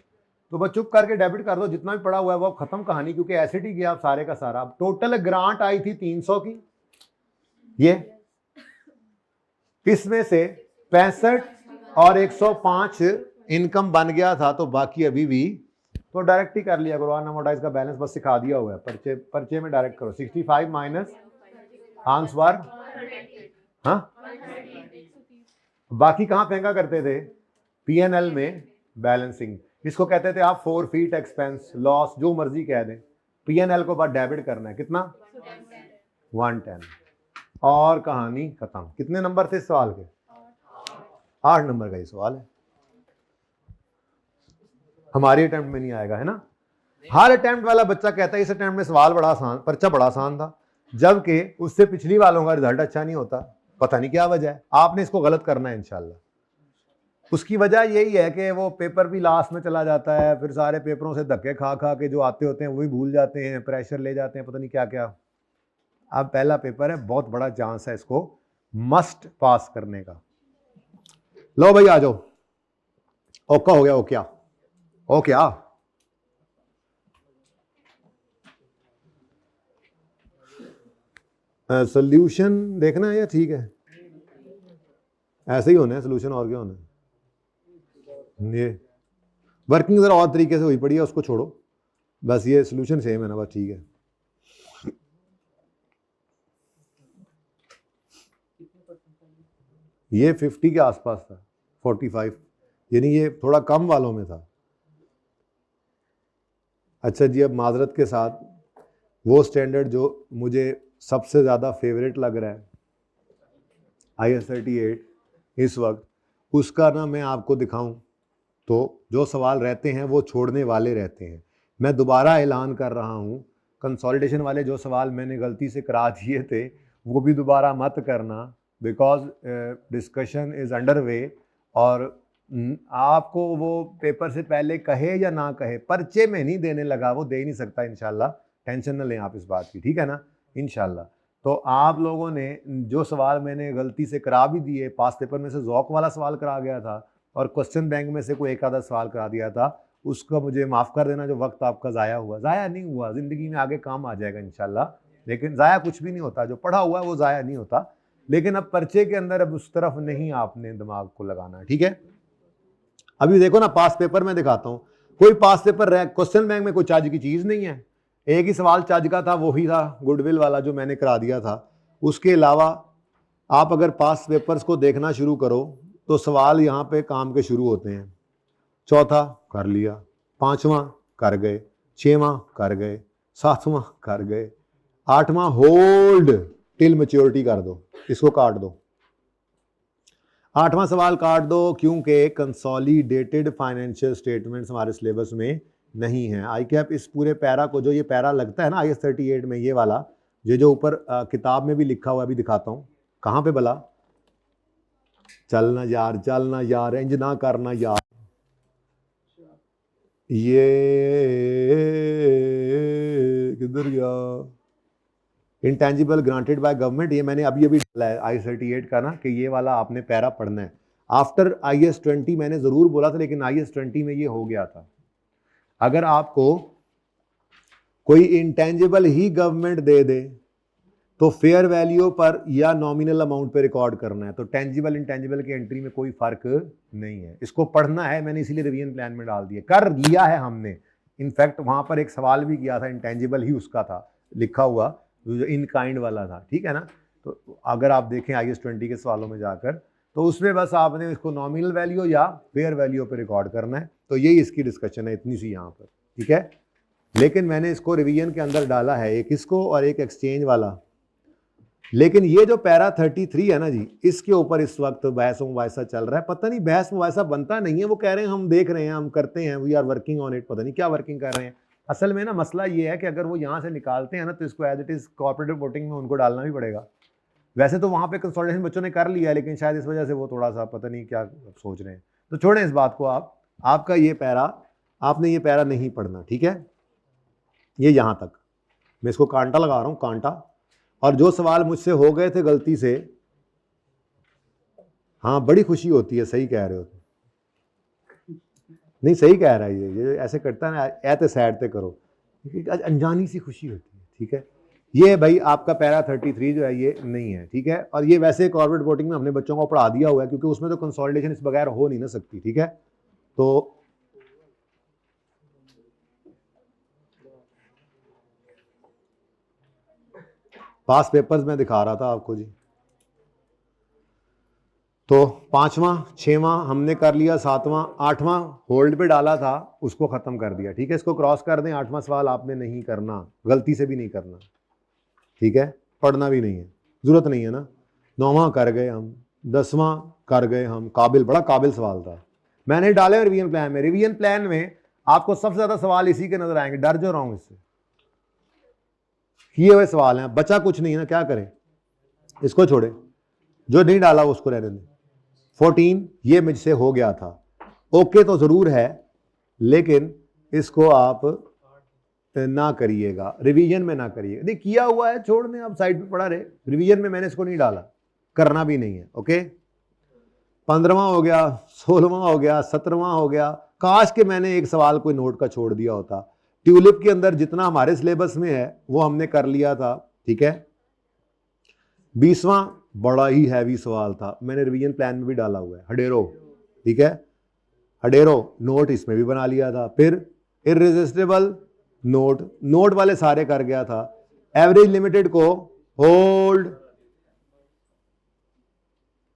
तो बस चुप करके डेबिट कर दो, जितना भी पड़ा हुआ है वो खत्म कहानी, क्योंकि एसेट ही गया सारे का सारा। टोटल ग्रांट आई थी 300 की, ये इसमें से 65 और 105 इनकम बन गया था, तो बाकी अभी भी तो डायरेक्ट ही कर लिया करो। अनअमोर्टाइज का बैलेंस बस सिखा दिया हुआ है, पर्चे में डायरेक्ट करो। 65 माइनस आंसर, हाँ बाकी कहाँ फेंका करते थे, पीएनएल में बैलेंसिंग। इसको कहते थे आप फोरफीट, एक्सपेंस, लॉस, जो मर्जी कह दें, पीएनएल को बाद डेबिट करना है। कितना 110 और कहानी खत्म। कितने नंबर थे सवाल के, 8 नंबर का ये सवाल है। हमारे अटेम्प्ट में नहीं आएगा है ना, हर अटेम्प्ट वाला बच्चा कहता है इस अटेम्प्ट में सवाल बड़ा आसान, पर्चा बड़ा आसान था, जबकि उससे पिछली वालों का रिजल्ट अच्छा नहीं होता। पता नहीं क्या वजह है, आपने इसको गलत करना है इंशाल्लाह। उसकी वजह यही है कि वो पेपर भी लास्ट में चला जाता है, फिर सारे पेपरों से धक्के खा खा के जो आते होते हैं वो भी भूल जाते हैं, प्रेशर ले जाते हैं, पता नहीं क्या क्या। अब पहला पेपर है, बहुत बड़ा चांस है इसको मस्ट पास करने का। लो भाई आ जाओ, ओका हो गया, ओ क्या, ओ क्या, सोल्यूशन देखना है या ठीक है, ऐसे ही होना है सोल्यूशन, और क्या होना है। ये वर्किंग जरा और तरीके से हुई पड़ी है, उसको छोड़ो, बस ये सोल्यूशन सेम है ना, बस ठीक है। ये 50 के आसपास था, 45, यानी ये थोड़ा कम वालों में था। अच्छा जी, अब माजरत के साथ वो स्टैंडर्ड जो मुझे सबसे ज़्यादा फेवरेट लग रहा है IS38 इस वक्त, उसका ना मैं आपको दिखाऊं तो जो सवाल रहते हैं वो छोड़ने वाले रहते हैं। मैं दोबारा ऐलान कर रहा हूं, कंसोलिडेशन वाले जो सवाल मैंने गलती से करा दिए थे वो भी दोबारा मत करना, because discussion is under way. और आपको वो पेपर से पहले कहे या ना कहे, पर्चे में नहीं देने लगा, वो दे ही नहीं सकता इंशाल्लाह, टेंशन न लें आप इस बात की, ठीक है ना इंशाल्लाह। तो आप लोगों ने जो सवाल मैंने गलती से करा भी दिए, पास पेपर में से ज़ौक वाला सवाल करा गया था और क्वेश्चन बैंक में से कोई एक आधा सवाल करा दिया था, उसका मुझे माफ़ कर देना, जो वक्त आपका ज़ाया हुआ। ज़ाया नहीं हुआ, ज़िंदगी में आगे काम आ जाएगा इंशाल्लाह, लेकिन ज़ाया कुछ भी नहीं होता, जो पढ़ा हुआ है वो ज़ाया नहीं होता। लेकिन अब पर्चे के अंदर अब उस तरफ नहीं आपने दिमाग को लगाना है, ठीक है। अभी देखो ना, पास पेपर में दिखाता हूँ, कोई पास पेपर क्वेश्चन बैंक में कोई चार्ज की चीज़ नहीं है। एक ही सवाल चार्ज का था, वही था गुडविल वाला जो मैंने करा दिया था। उसके अलावा आप अगर पास पेपर्स को देखना शुरू करो तो सवाल यहाँ पे काम के शुरू होते हैं। चौथा कर लिया, पांचवा कर गए, छठवां कर गए, सातवां कर गए, आठवां होल्ड टिल मैच्योरिटी कर दो, इसको काट दो। आठवां सवाल काट दो क्योंकि कंसोलिडेटेड फाइनेंशियल स्टेटमेंट्स हमारे सिलेबस में नहीं है। आई कैप इस पूरे पैरा को, जो ये पैरा लगता है ना IS38 में, ये वाला जो ऊपर किताब में भी लिखा हुआ, अभी दिखाता हूँ कहाँ पे भला, चलना यार, चलना यार, इंज ना करना यार, ये किधर गया, इंटेंजिबल ग्रांटेड बाय गवर्नमेंट, ये मैंने अभी अभी डाला है I38 का ना, कि ये वाला आपने पैरा पढ़ना है। आफ्टर IS20 मैंने ज़रूर बोला था, लेकिन IS20 में ये हो गया था। अगर आपको कोई इंटेंजिबल ही गवर्नमेंट दे दे तो फेयर वैल्यू पर या नॉमिनल अमाउंट पे रिकॉर्ड करना है। तो टेंजिबल इंटेंजिबल की एंट्री में कोई फर्क नहीं है, इसको पढ़ना है। मैंने इसीलिए रिवीजन प्लान में डाल दिया, कर लिया है हमने। इनफैक्ट वहां पर एक सवाल भी किया था, इंटेंजिबल ही उसका था लिखा हुआ, जो इन काइंड वाला था, ठीक है ना। तो अगर आप देखें IS20 के सवालों में जाकर, तो उसमें बस आपने इसको नॉमिनल वैल्यू या फेयर वैल्यू पर रिकॉर्ड करना है। तो यही इसकी डिस्कशन है, इतनी सी यहाँ पर, ठीक है। लेकिन मैंने इसको रिवीजन के अंदर डाला है, एक इसको और एक एक्सचेंज वाला। लेकिन ये जो पैरा 33 है ना जी, इसके ऊपर इस वक्त बहस मुबाहिसा चल रहा है। पता नहीं बहस मुबाहिसा बनता नहीं है, वो कह रहे हैं हम देख रहे हैं, हम करते हैं, we are working on it, पता नहीं क्या वर्किंग कर रहे हैं। असल में ना मसला ये है कि अगर वो यहाँ से निकालते हैं ना, तो इसको as it is corporate reporting में उनको डालना भी पड़ेगा। वैसे तो वहाँ पे कंसोलिडेशन बच्चों ने कर लिया, लेकिन शायद इस वजह से वो थोड़ा सा पता नहीं क्या सोच रहे हैं। तो छोड़ें इस बात को, आपका ये पैरा, आपने ये पैरा नहीं पढ़ना, ठीक है। ये यहाँ तक मैं इसको कांटा लगा रहा हूँ, कांटा। और जो सवाल मुझसे हो गए थे गलती से, हाँ बड़ी खुशी होती है, सही कह रहे हो, नहीं सही कह रहा है, ये ऐसे करता है ना, ऐते सैड ते करो, अनजानी सी खुशी होती है, ठीक है। ये भाई आपका पैरा 33 जो है ये नहीं है, ठीक है। और ये वैसे कॉर्पोरेट रिपोर्टिंग में हमने बच्चों को पढ़ा दिया हुआ है, क्योंकि उसमें तो कंसोलिडेशन इस बगैर हो नहीं ना सकती, ठीक है। तो पास पेपर्स में दिखा रहा था आपको जी। तो 5वां 6वां हमने कर लिया, 7वां 8वां होल्ड पे डाला था, उसको खत्म कर दिया, ठीक है। इसको क्रॉस कर दें, 8वां सवाल आपने नहीं करना, गलती से भी नहीं करना, ठीक है। पढ़ना भी नहीं है, जरूरत नहीं है ना। 9वां कर गए हम, 10वां कर गए हम, काबिल, बड़ा काबिल सवाल था, मैंने डाले रिवीजन प्लान में। रिवीजन प्लान में आपको सबसे ज्यादा सवाल इसी के नजर आएंगे, डर जो रहा हूं इससे, किए हुए सवाल हैं, बचा कुछ नहीं है ना, क्या करें, इसको छोड़े, जो नहीं डाला उसको रहने दें। 14 ये मुझसे हो गया था, ओके तो जरूर है, लेकिन इसको आप ना करिएगा, रिवीजन में ना करिएगा। नहीं किया हुआ है, छोड़ दें, आप साइड पे पड़ा रहे, रिवीजन में मैंने इसको नहीं डाला, करना भी नहीं है, ओके। 15वां हो गया, 16वां हो गया, 17वां हो गया। काश के मैंने एक सवाल कोई नोट का छोड़ दिया होता। ट्यूलिप के अंदर जितना हमारे सिलेबस में है वो हमने कर लिया था, ठीक है। 20वां बड़ा ही हैवी सवाल था, मैंने रिवीजन प्लान में भी डाला हुआ है, हडेरो, ठीक है। हडेरो नोट इसमें भी बना लिया था। फिर इररेजिस्टिबल नोट, नोट वाले सारे कर गया था। एवरेज लिमिटेड को होल्ड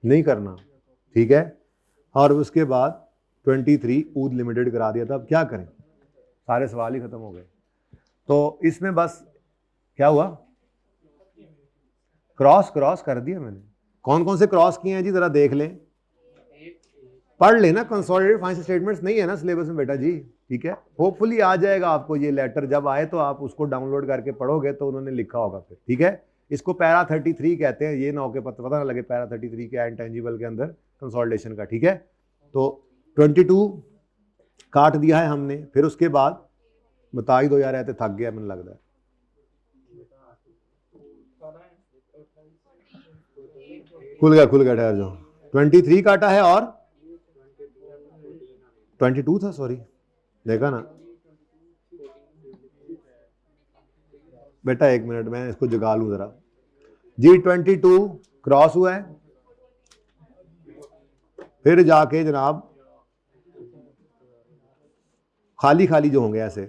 नहीं करना, ठीक है। और उसके बाद 23 ऊद लिमिटेड करा दिया था। अब क्या करें, सारे सवाल ही खत्म हो गए। तो इसमें बस क्या हुआ, क्रॉस कर दिया मैंने। कौन कौन से क्रॉस किए हैं जी, जरा देख लें, पढ़ लेना। कंसोलिडेटेड फाइनेंशियल स्टेटमेंट्स नहीं है ना सिलेबस में बेटा जी, ठीक है। होपफुली आ जाएगा आपको ये लेटर, जब आए तो आप उसको डाउनलोड करके पढ़ोगे तो उन्होंने लिखा होगा फिर, ठीक है। इसको पैरा 33 कहते हैं, ये ना हो के पता ना लगे पैरा 33 क्या इंटेंजिबल के अंदर कंसोलिडेशन का, ठीक है। तो 22 काट दिया है हमने। फिर उसके बाद बता ही दो यार, ऐसे थक गया मैंने लगता है। खुल गया ठहर जाओ। 23 काटा है और 22 था, सॉरी, देखा ना बेटा, एक मिनट मैं इसको जगा लूं जरा जी। 22 क्रॉस हुआ है, फिर जाके जनाब खाली खाली जो होंगे ऐसे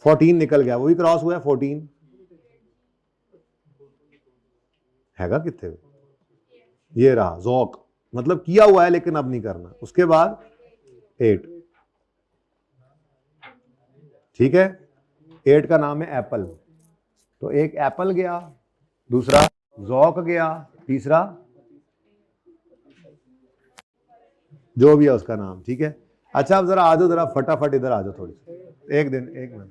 14 निकल गया, वो भी क्रॉस हुआ है। 14 हैगा कितने, ये रहा ज़ौक, मतलब किया हुआ है लेकिन अब नहीं करना। उसके बाद 8, ठीक है। 8 का नाम है एप्पल, तो एक एप्पल गया, दूसरा ज़ौक गया, तीसरा जो भी है उसका नाम, ठीक है। अच्छा अब जरा आ जाओ, जरा फटाफट इधर आ जाओ, थोड़ी एक मिनट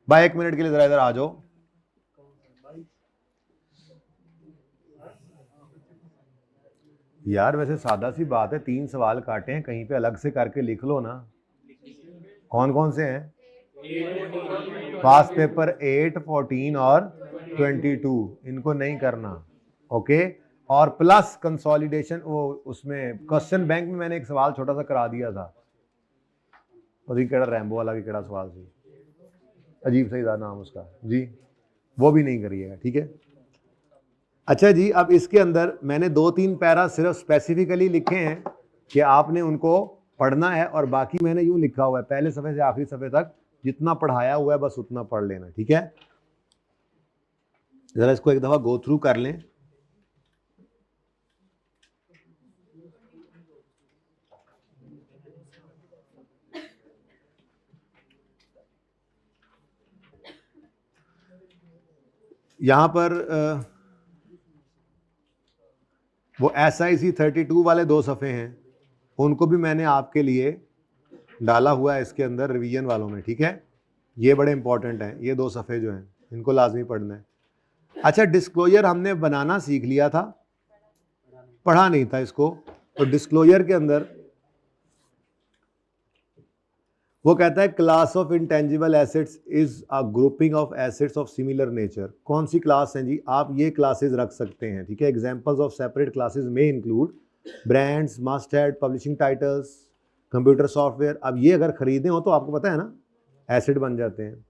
भाई, 1 मिनट के लिए जरा इधर आ जाओ। यार वैसे सादा सी बात है, 3 सवाल काटे हैं, कहीं पे अलग से करके लिख लो ना। कौन कौन से हैं? पास पेपर 8, 14 और 22, इनको नहीं करना। ओके, और प्लस कंसोलिडेशन, वो उसमें क्वेश्चन बैंक में मैंने एक सवाल छोटा सा करा दिया था, और केड़ा रैम्बो वाला भी केड़ा सवाल थी, अजीब सही था नाम उसका जी, वो भी नहीं करिएगा, ठीक है। अच्छा जी, अब इसके अंदर मैंने 2-3 पैरा सिर्फ स्पेसिफिकली लिखे हैं कि आपने उनको पढ़ना है, और बाकी मैंने यूं लिखा हुआ है पहले सफ़े से आखिरी सफ़े तक जितना पढ़ाया हुआ है बस उतना पढ़ लेना, ठीक है। जरा इसको एक दफा गो थ्रू कर लें। यहां पर वो SIC 32 वाले 2 सफ़े हैं, उनको भी मैंने आपके लिए डाला हुआ है इसके अंदर रिवीजन वालों में, ठीक है। ये बड़े इंपॉर्टेंट हैं, ये 2 सफ़े जो हैं इनको लाजमी पढ़ना है। अच्छा, डिस्क्लोजर हमने बनाना सीख लिया था, पढ़ा नहीं था इसको। तो डिस्क्लोजर के अंदर वो कहता है class of intangible assets is a grouping of assets of similar nature. कौन सी क्लास हैं जी? आप ये क्लासेस रख सकते हैं, ठीक है। एग्जांपल्स ऑफ सेपरेट क्लासेस में include brands, must had, publishing titles, computer software. अब ये अगर खरीदे हो तो आपको पता है ना एसेट बन जाते हैं,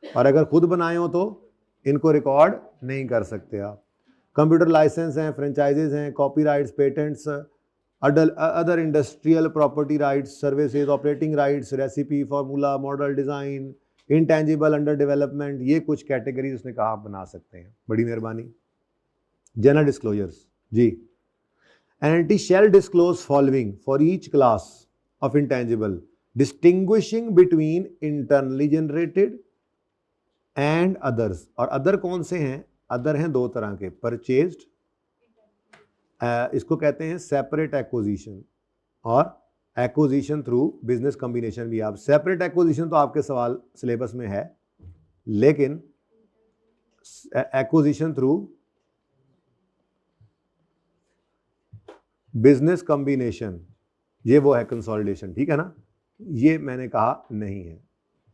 और अगर खुद बनाए हो तो इनको रिकॉर्ड नहीं कर सकते आप। कंप्यूटर लाइसेंस हैं, फ्रेंचाइजेज हैं, copyrights, patents, other industrial property rights, services, operating rights, recipe, formula, model, design, intangible, under development, ये कुछ कैटेगरीज उसने कहा आप बना सकते हैं। बड़ी मेहरबानी। जनरल डिस्क्लोजर्स जी, entity shall disclose following for each class of intangible, distinguishing between internally generated and others. और अदर कौन से हैं? अदर हैं 2 तरह के, परचेज्ड, इसको कहते हैं सेपरेट एक्विजिशन, और एक्विजिशन थ्रू बिजनेस कॉम्बिनेशन भी। आप सेपरेट एक्विजिशन तो आपके सवाल सिलेबस में है, लेकिन एक्विजिशन थ्रू बिजनेस कॉम्बिनेशन ये वो है कंसोलिडेशन, ठीक है ना। ये मैंने कहा नहीं है,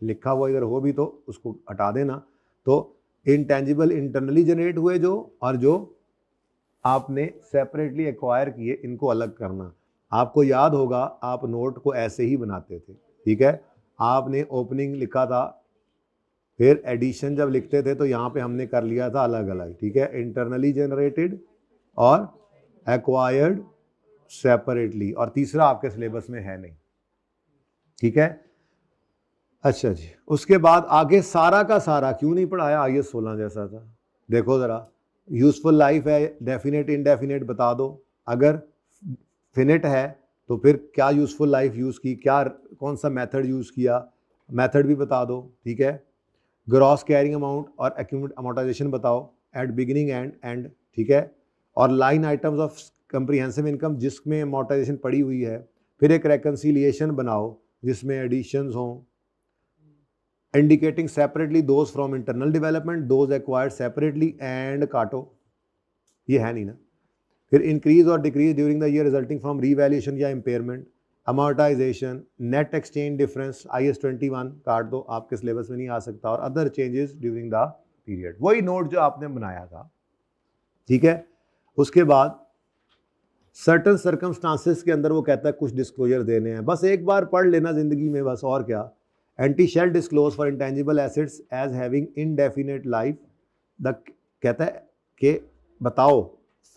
लिखा हुआ इधर हो भी तो उसको हटा देना। तो इंटेंजिबल इंटरनली जनरेट हुए जो, और जो आपने सेपरेटली एक्वायर किए, इनको अलग करना। आपको याद होगा आप नोट को ऐसे ही बनाते थे, ठीक है। आपने ओपनिंग लिखा था, फिर एडिशन जब लिखते थे तो यहाँ पे हमने कर लिया था अलग अलग, ठीक है। इंटरनली जनरेटेड और एक्वायर्ड सेपरेटली, और तीसरा आपके सिलेबस में है नहीं, ठीक है। अच्छा जी, उसके बाद आगे सारा का सारा क्यों नहीं पढ़ाया? IS 16 जैसा था। देखो ज़रा, यूजफुल लाइफ है, डेफिनेट इनडेफिनेट बता दो। अगर फिनिट है तो फिर क्या यूजफुल लाइफ यूज़ की, क्या कौन सा मेथड यूज़ किया, मेथड भी बता दो, ठीक है। ग्रॉस कैरिंग अमाउंट और एक्यूमुलेट अमोर्टाइजेशन बताओ एट बिगिनिंग एंड एंड, ठीक है। और line items of comprehensive income जिसमें अमोर्टाइजेशन पड़ी हुई है। फिर एक रेकन्सिलिएशन बनाओ जिसमें एडिशंस हों, indicating separately those from internal development, those acquired separately, and काटो। ये है नहीं ना। फिर इंक्रीज और decrease during the year resulting from revaluation या impairment, amortization, net exchange difference, IS 21 काट दो, आपके सिलेबस में नहीं आ सकता, और other changes during the period. वही नोट जो आपने बनाया था, ठीक है। उसके बाद सर्टन सर्कमस्टांसेस के अंदर वो कहता है कुछ डिस्क्लोजर देने हैं, बस एक बार पढ़ लेना जिंदगी में, बस और क्या। Entity shall disclose for intangible assets as having indefinite life, the कहता है कि बताओ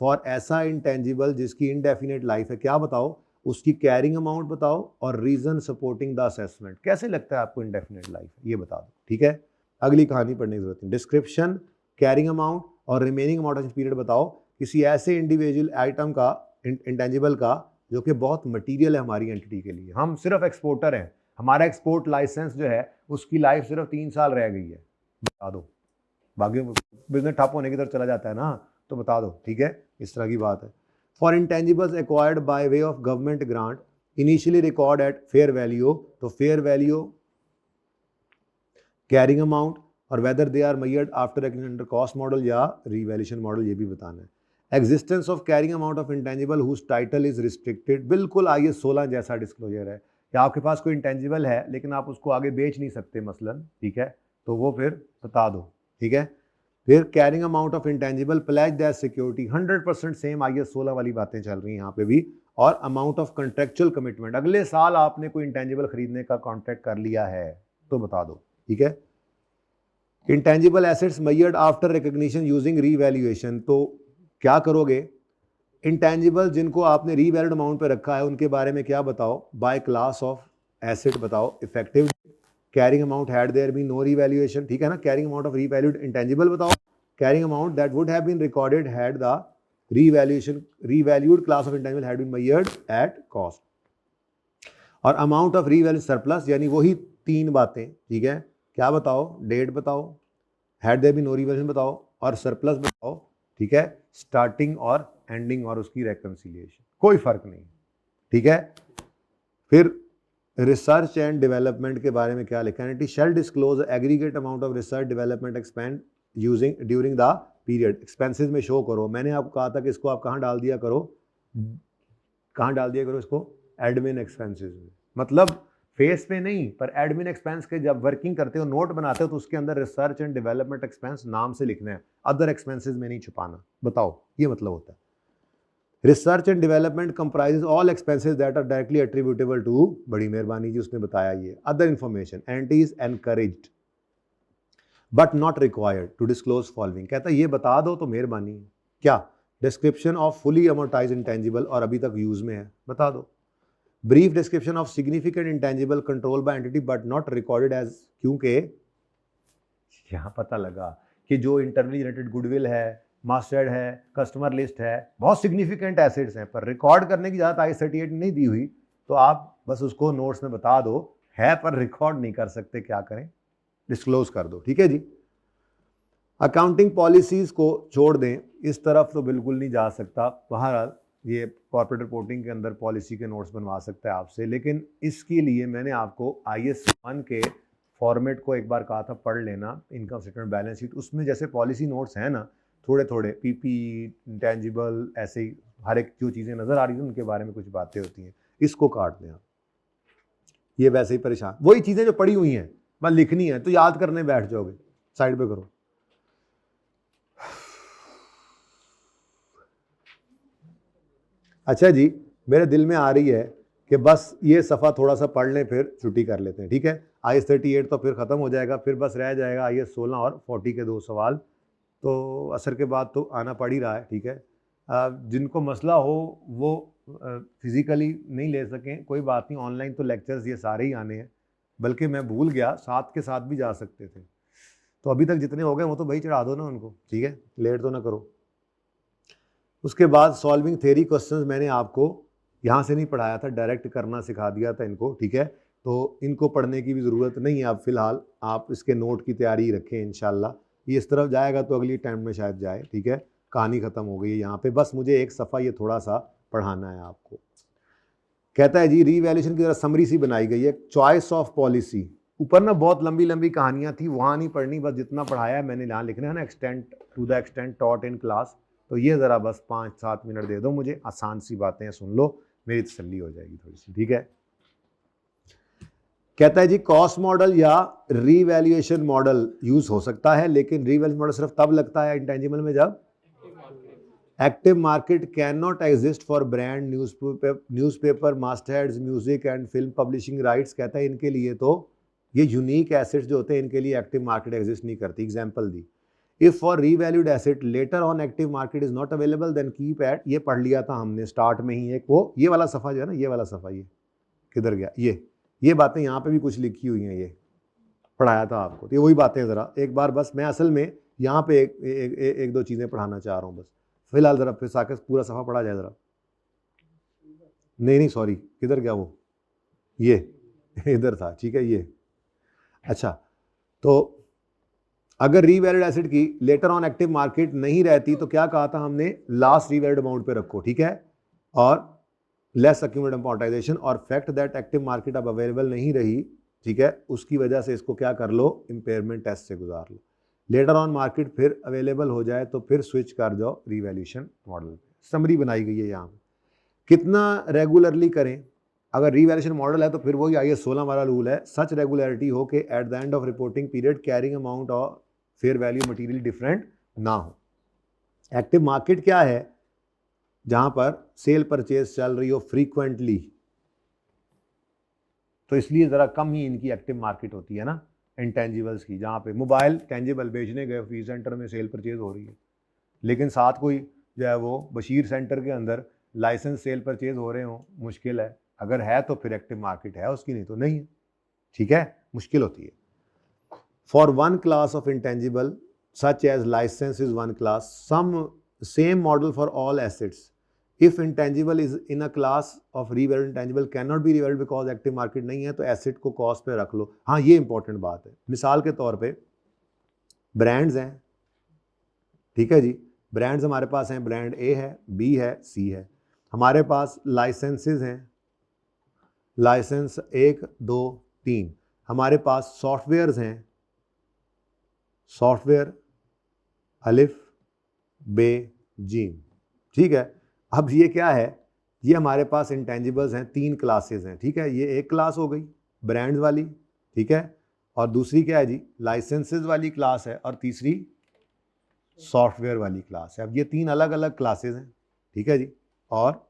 फॉर ऐसा इंटेंजिबल जिसकी इनडेफिनेट लाइफ है, क्या बताओ, उसकी कैरिंग अमाउंट बताओ, और रीजन सपोर्टिंग द असेसमेंट। कैसे लगता है आपको इनडेफिनेट लाइफ, ये बता दो, ठीक है। अगली कहानी पढ़ने की जरूरत नहीं। डिस्क्रिप्शन, कैरिंग अमाउंट और रिमेनिंग अमाउंट पीरियड बताओ किसी ऐसे इंडिविजुअल आइटम का, इंटेंजिबल का, जो कि बहुत मटीरियल है हमारी एंटिटी के लिए। हम सिर्फ एक्सपोर्टर हैं, हमारा एक्सपोर्ट लाइसेंस जो है उसकी लाइफ सिर्फ 3 साल रह गई है, बता दो। बाकी बिजनेस ठप होने की तरफ चला जाता है ना, तो बता दो, ठीक है। इस तरह की बात है। For intangibles acquired by way of government grant initially record at fair value, तो फेयर वैल्यू, कैरिंग अमाउंट, और whether they are measured after under cost model या रीवैल्यूएशन मॉडल, ये भी बताना है। Existence of carrying amount of intangible whose title is restricted, बिल्कुल IS 16 जैसा disclosure है या आपके पास कोई इंटेंजिबल है लेकिन आप उसको आगे बेच नहीं सकते मसलन, ठीक है, तो वो फिर बता दो, ठीक है। फिर carrying amount of intangible pledged as security, 100% same IAS 16 वाली बातें चल रही हैं यहाँ पे भी। और अमाउंट ऑफ कंट्रेक्चुअल कमिटमेंट, अगले साल आपने कोई इंटेंजिबल खरीदने का कॉन्ट्रैक्ट कर लिया है तो बता दो, ठीक है। Intangible assets measured after recognition using revaluation, तो क्या करोगे, इंटेंजिबल जिनको आपने रीवैल्यूड अमाउंट पे रखा है उनके बारे में क्या बताओ, बाय क्लास ऑफ एसेट बताओ, effective carrying amount had there been no revaluation, ठीक है ना, carrying amount of revalued intangible बताओ, carrying amount that would have been recorded had the revalued class of intangible had been measured at cost, और amount of revalued surplus, यानी वही 3 बातें, ठीक है, क्या बताओ, डेट बताओ, had there been no revaluation बताओ, और सरप्लस बताओ, ठीक है, स्टार्टिंग और एंडिंग और उसकी रेकंसिलिएशन, कोई फर्क नहीं, ठीक है। फिर रिसर्च एंड डेवलपमेंट के बारे में क्या लिखा है, shall disclose aggregate amount of research development expend using during the period, expenses में शो करो। मैंने आपको कहा था कि इसको आप कहाँ डाल दिया करो, कहाँ डाल दिया करो इसको, एडमिन एक्सपेंसेस में, मतलब फेस पे नहीं पर एडमिन एक्सपेंस के जब वर्किंग करते हो नोट बनाते हो तो उसके अंदर रिसर्च एंड डेवलपमेंट एक्सपेंस नाम से लिखना है, अदर एक्सपेंसेस में नहीं छुपाना, बताओ ये मतलब होता है। Research and development comprises all expenses that are directly attributable to, बड़ी मेहरबानी जी उसने बताया ये, other information and is encouraged but not required to disclose following, कहता है ये बता दो तो मेहरबानी है, क्या, description of fully amortise intangible और अभी तक यूज में है बता दो, brief description of significant intangible control by entity but not recorded as, क्योंकि यहां पता लगा कि जो इंटरनली जनरेटेड गुडविल है, मास्टर्ड है, कस्टमर लिस्ट है, बहुत सिग्निफिकेंट एसेट्स हैं पर रिकॉर्ड करने की इजाजत IAS 38 नहीं दी हुई, तो आप बस उसको नोट्स में बता दो है पर रिकॉर्ड नहीं कर सकते, क्या करें, डिस्क्लोज कर दो, ठीक है जी। अकाउंटिंग पॉलिसीज को छोड़ दें, इस तरफ तो बिल्कुल नहीं जा सकता, बहरहाल ये कॉर्पोरेट रिपोर्टिंग के अंदर पॉलिसी के नोट्स बनवा सकता है आपसे, लेकिन इसके लिए मैंने आपको IAS 1 के फॉर्मेट को एक बार कहा था पढ़ लेना, इनकम स्टेटमेंट बैलेंस शीट, उसमें जैसे पॉलिसी नोट्स हैं ना थोड़े थोड़े, PP इंटेंजिबल, ऐसे ही हर एक जो चीज़ें नज़र आ रही हैं उनके बारे में कुछ बातें होती हैं, इसको काट दें आप, ये वैसे ही परेशान, वही चीज़ें जो पड़ी हुई हैं बस लिखनी है तो याद करने बैठ जाओगे, साइड पे करो। अच्छा जी, मेरे दिल में आ रही है कि बस ये सफ़ा थोड़ा सा पढ़ लें फिर छुट्टी कर लेते हैं, ठीक है। IAS 38 तो फिर ख़त्म हो जाएगा, फिर बस रह जाएगा IAS 16 और 40 के 2 सवाल, तो असर के बाद तो आना पड़ ही रहा है, ठीक है। जिनको मसला हो वो फिज़िकली नहीं ले सकें कोई बात नहीं, ऑनलाइन तो लेक्चर्स ये सारे ही आने हैं, बल्कि मैं भूल गया साथ के साथ भी जा सकते थे, तो अभी तक जितने हो गए वो तो भाई चढ़ा दो ना उनको, ठीक है, लेट तो ना करो। उसके बाद सॉल्विंग थ्योरी क्वेश्चंस मैंने आपको यहाँ से नहीं पढ़ाया था, डायरेक्ट करना सिखा दिया था इनको, ठीक है, तो इनको पढ़ने की भी ज़रूरत नहीं है अब फ़िलहाल, आप इसके नोट की तैयारी रखें, इंशाल्लाह ये इस तरफ जाएगा तो अगली टाइम में शायद जाए, ठीक है। कहानी ख़त्म हो गई है यहाँ पे, बस मुझे एक सफ़ा ये थोड़ा सा पढ़ाना है आपको। कहता है जी रीवैल्यूएशन की जरा समरी सी बनाई गई है, चॉइस ऑफ पॉलिसी, ऊपर ना बहुत लंबी लंबी कहानियाँ थी, वहाँ नहीं पढ़नी, बस जितना पढ़ाया है मैंने यहाँ लिखना है ना, extent to the extent taught in class, तो ये ज़रा बस 5-7 मिनट दे दो मुझे, आसान सी बातें सुन लो, मेरी तसल्ली हो जाएगी थोड़ी सी, ठीक है। कहता है जी कॉस्ट मॉडल या रीवैल्यूएशन मॉडल यूज हो सकता है, लेकिन रीवैल्यूएशन मॉडल सिर्फ तब लगता है इंटेंजिबल में जब active market can not exist for brand, newspaper, mastheads, music and film publishing rights, कहता है इनके लिए तो ये यूनिक एसेट्स जो होते हैं इनके लिए एक्टिव मार्केट एग्जिस्ट नहीं करती। एग्जांपल दी, if for revalued asset letter on active market is not available then keep at, ये पढ़ लिया था हमने स्टार्ट में ही, एक वो ये वाला सफ़ा जो है ना, ये वाला सफ़ा, ये किधर गया, ये बातें यहाँ पे भी कुछ लिखी हुई हैं, ये पढ़ाया था आपको, तो ये वही बातें ज़रा एक बार, बस मैं असल में यहाँ पे एक दो चीज़ें पढ़ाना चाह रहा हूँ, बस फिलहाल ज़रा फिर साकेत पूरा सफ़ा पढ़ा जाए ज़रा, नहीं सॉरी किधर गया वो, ये इधर था, ठीक है ये, अच्छा, तो अगर रीवैल्यूड एसेट की लेटर ऑन एक्टिव मार्केट नहीं रहती तो क्या कहा था हमने, लास्ट रीवैल्यूड अमाउंट पे रखो, ठीक है, और लेस अक्यूमुलेटेड अमोर्टाइजेशन, और फैक्ट दैट एक्टिव मार्केट अब अवेलेबल नहीं रही, ठीक है, उसकी वजह से इसको क्या कर लो, इम्पेयरमेंट टेस्ट से गुजार लो, लेटर ऑन मार्केट फिर अवेलेबल हो जाए तो फिर स्विच कर जाओ रीवैल्यूएशन मॉडल पे। समरी बनाई गई है यहाँ पे, कितना रेगुलरली करें, अगर रीवैल्यूएशन मॉडल है तो फिर वही IAS 16 वाला रूल है, सच रेगुलरिटी हो कि at the end of reporting period carrying amount और फेयर वैल्यू मटीरियल डिफरेंट ना हो। एक्टिव मार्केट क्या है? जहां पर सेल परचेज चल रही हो फ्रीक्वेंटली, तो इसलिए ज़रा कम ही इनकी एक्टिव मार्केट होती है ना इंटेंजिबल्स की। जहाँ पे मोबाइल टेंजिबल बेचने गए फी सेंटर में सेल परचेज हो रही है, लेकिन साथ कोई जो है वो बशीर सेंटर के अंदर लाइसेंस सेल परचेज हो रहे हो, मुश्किल है। अगर है तो फिर एक्टिव मार्केट है उसकी, नहीं तो नहीं है। ठीक है, मुश्किल होती है। For one class of intangible such as licence is one class, some same model for all assets. If intangible is in a class of revalued intangible can not be revalued because active market नहीं है, तो asset को cost पे रख लो। हाँ, ये important बात है। मिसाल के तौर पे ब्रांड्स हैं, ठीक है जी, ब्रांड्स हमारे पास हैं, ब्रांड ए है, बी है, सी है। हमारे पास लाइसेंसेस हैं, लाइसेंस 1 2 3। हमारे पास सॉफ्टवेयर्स हैं, सॉफ्टवेयर अलिफ बे जीम। ठीक है, अब ये क्या है? ये हमारे पास इंटेंजिबल्स हैं, 3 क्लासेस हैं। ठीक है, ये एक क्लास हो गई ब्रांड्स वाली, ठीक है, और दूसरी क्या है जी? लाइसेंसेस वाली क्लास है, और तीसरी सॉफ्टवेयर वाली क्लास है। अब ये 3 अलग अलग क्लासेस हैं, ठीक है जी। और